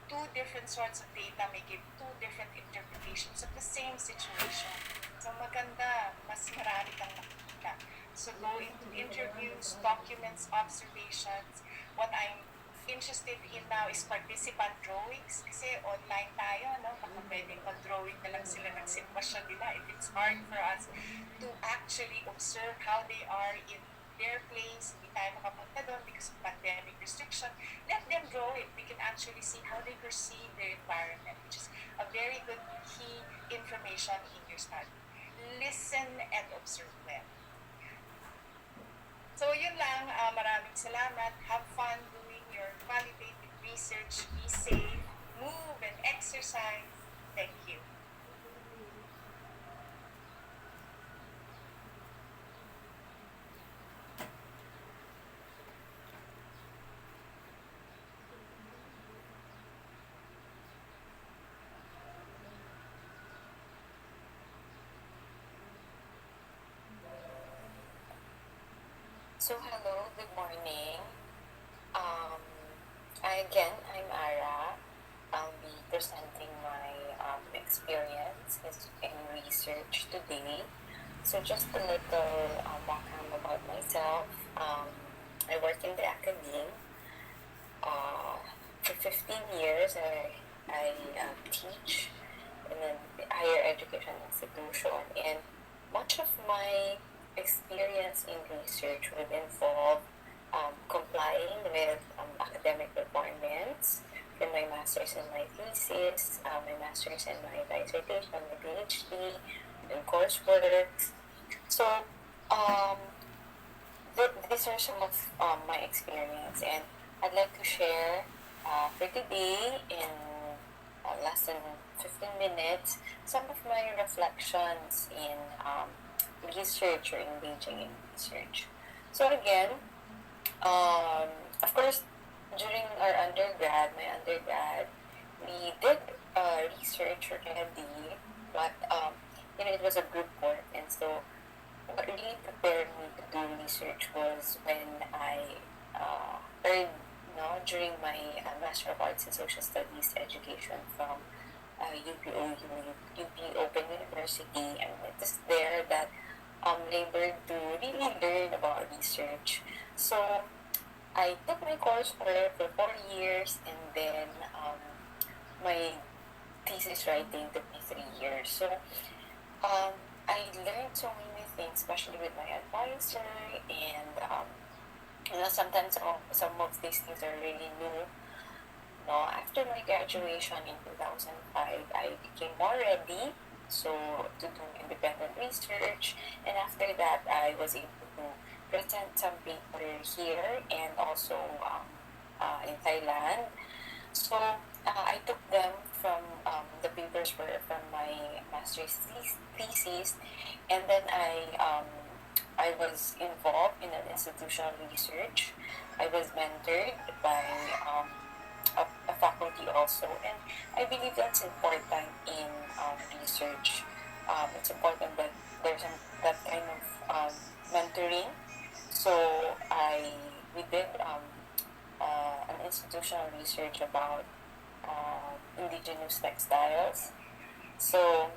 two different sorts of data may give two different interpretations of the same situation. So maganda, mas marami kang nakikita. So go into interviews, documents, observations. What I'm interested in now is participant drawings. Kasi online tayo, no? Baka pwedeng mag-drawing na lang sila ng sitwasyon nila. If it's hard for us to actually observe how they are in their place, hindi tayo makapunta doon because of pandemic restriction, let them draw it. We can actually see how they perceive their environment, which is a very good key information in your study. Listen and observe well. So yun lang, maraming salamat. Have fun doing your qualitative research. Be safe, move and exercise. Thank you. So hello, good morning. Um, I'm Ara. I'll be presenting my experience in research today. So just a little background about myself. I work in the academe. Uh, for 15 years, I teach in a higher education institution, and much of my experience in research would involve complying with academic requirements for my master's and my thesis, my master's and my dissertation, my PhD, and coursework. So, um, these are some of my experience, and I'd like to share for today in less than 15 minutes some of my reflections in research or engaging in research. So again, um, of course, during my undergrad, we did research already, but it was a group work, and so what really prepared me to do research was when I earned, during my Master of Arts in Social Studies education from UP Open University, and it is there that able to really learn about research. So I took my coursework for 4 years, and then my thesis writing took me 3 years. So um, I learned so many things, especially with my advisor, and sometimes some of these things are really new. After my graduation in 2005, I became more ready to do independent research, and after that, I was able to present some paper here and also in Thailand. So I took them from the papers were from my master's thesis, and then I was involved in an institutional research. I was mentored by a faculty also, and I believe that's important in research. It's important that there's that kind of mentoring. So we did an institutional research about indigenous textiles. So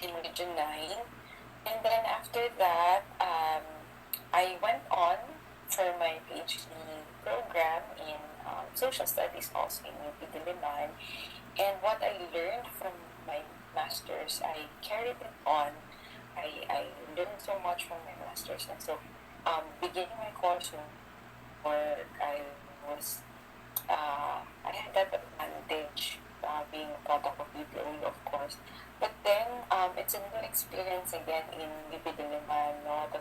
in Region 9. And then after that, I went on for my PhD program in social studies also in UP Diliman. And what I learned from my master's, I carried it on. I learned so much from my master's. And so beginning my coursework, was I had that advantage being a product of UPOE, of course. But then it's a new experience again in UP Diliman. No, the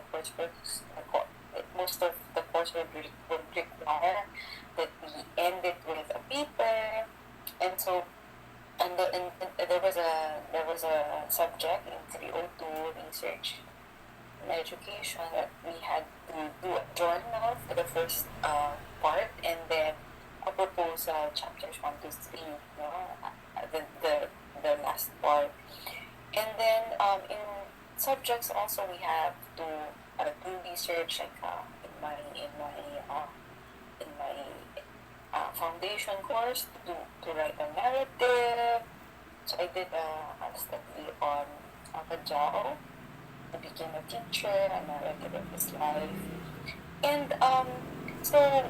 most of the course would require that we end it with a paper, and so there was a subject in 302 research in education that we had to do a journal for the first part, and then a proposal, chapters 1 to 3, the last part. And then in subjects also we have to do research, like in my foundation course to write a narrative. So I did a study on Akajao, who became a teacher, a narrative of his life. And so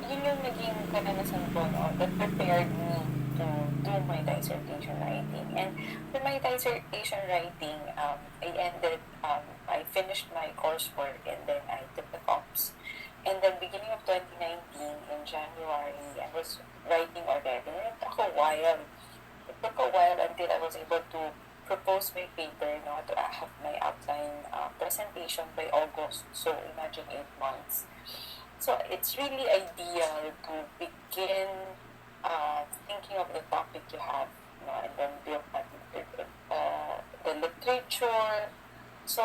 yun yung naging karanasan ko, no, that prepared me to do my dissertation writing. And for my dissertation writing, I finished my coursework, and then I took the comps. And then beginning of 2019, in January, I was writing already. And it took a while. Until I was able to propose my paper, to have my outline presentation by August. So imagine 8 months. So it's really ideal to begin thinking of the topic you have, and then build that the literature. So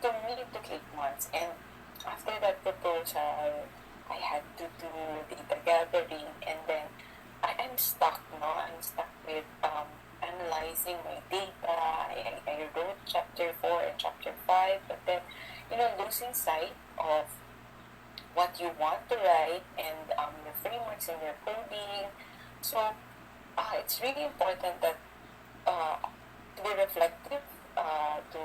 to me, it took 8 months, and after that proposal, I had to do data gathering, and then I'm stuck. I'm stuck with analyzing my data. I wrote chapter 4 and chapter 5, but then losing sight of what you want to write and the frameworks in your coding. So it's really important that uh, to be reflective, to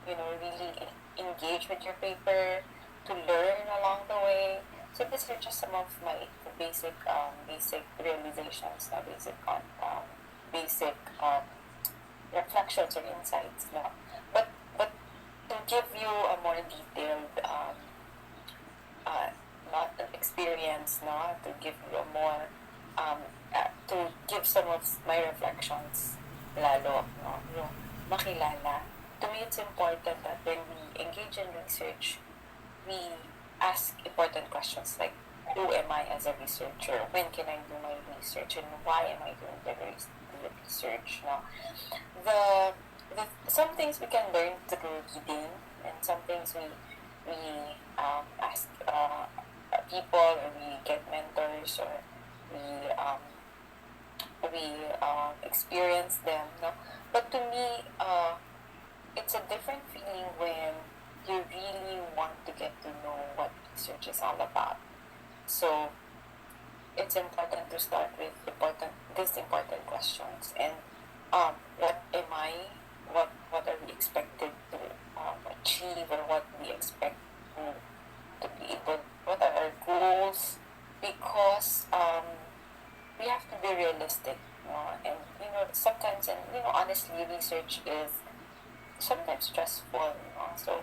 really engage with your paper, to learn along the way. So these are just some of my basic realizations, basic reflections or insights. No? But to give you a more detailed uh, not an experience, no, to give you a more to give some of my reflections lalo, no, yung makilala. To me, it's important that when we engage in research, we ask important questions like, who am I as a researcher? When can I do my research? And why am I doing the research? No? The, some things we can learn through reading, and some things we ask people, or we get mentors, or we experience them. No? But to me, it's a different feeling when you really want to get to know what research is all about. So it's important to start with these important questions, and what am I, what are we expected to achieve, or what we expect to be able, what are our goals, because we have to be realistic, and sometimes, and honestly, research is sometimes stressful, so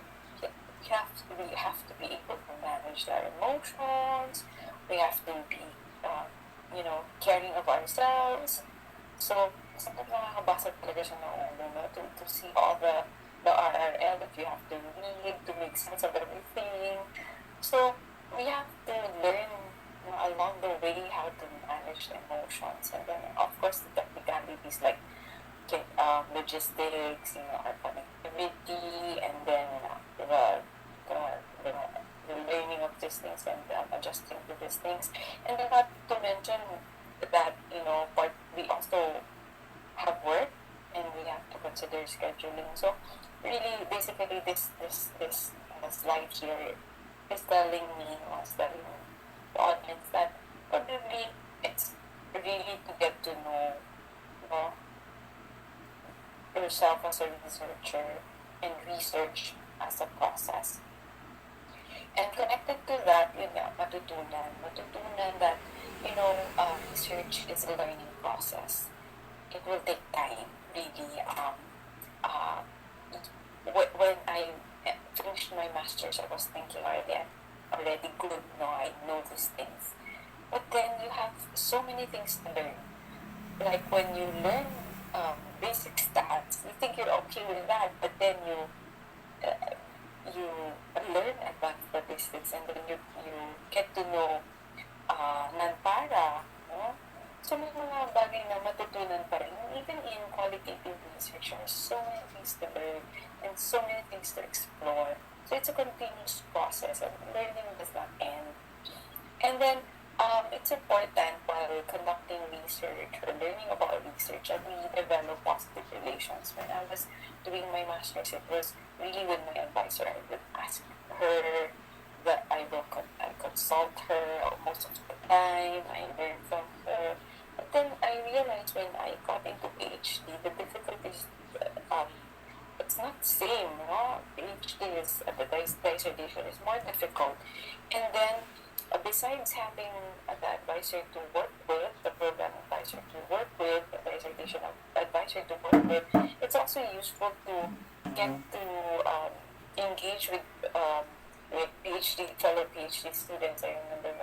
we have to be able to manage our emotions. We have to be caring of ourselves. So sometimes nakakabasag talaga siya ng ulo, no? To see all the RRL that you have to read to make sense of everything. So we have to learn along the way how to manage the emotions, and then of course the technicalities like logistics, our connectivity, and then the, the, the learning of these things, and adjusting to these things. And then not to mention that, we also have work, and we have to consider scheduling. So really, basically, this slide here is telling me, was telling the audience that probably it's really to get to know, yourself as a researcher, and research as a process. And connected to that, matutunan that, research is a learning process. It will take time, really. Uh, when I finished my master's, I was thinking already good, I know these things. But then you have so many things to learn. Like when you learn basic stats, you think you're okay with that, but then you learn advanced statistics, and then you get to know non-para, no? So may mga bagay na matutunan pa rin. Even in qualitative research, there's so many things to learn and so many things to explore. So it's a continuous process, and learning does not end. And then it's important while conducting research or learning about research that we develop positive relations. When I was doing my master's, it was really with my advisor. I would ask her, that I consult her most of the time. I learn from her. But then I realized when I got into PhD, the difficulties, it's not the same, PhD is, the dissertation is more difficult. And then, besides having the advisor to work with, the program advisor to work with, the dissertation advisor to work with, it's also useful to get to engage with fellow PhD students. I remember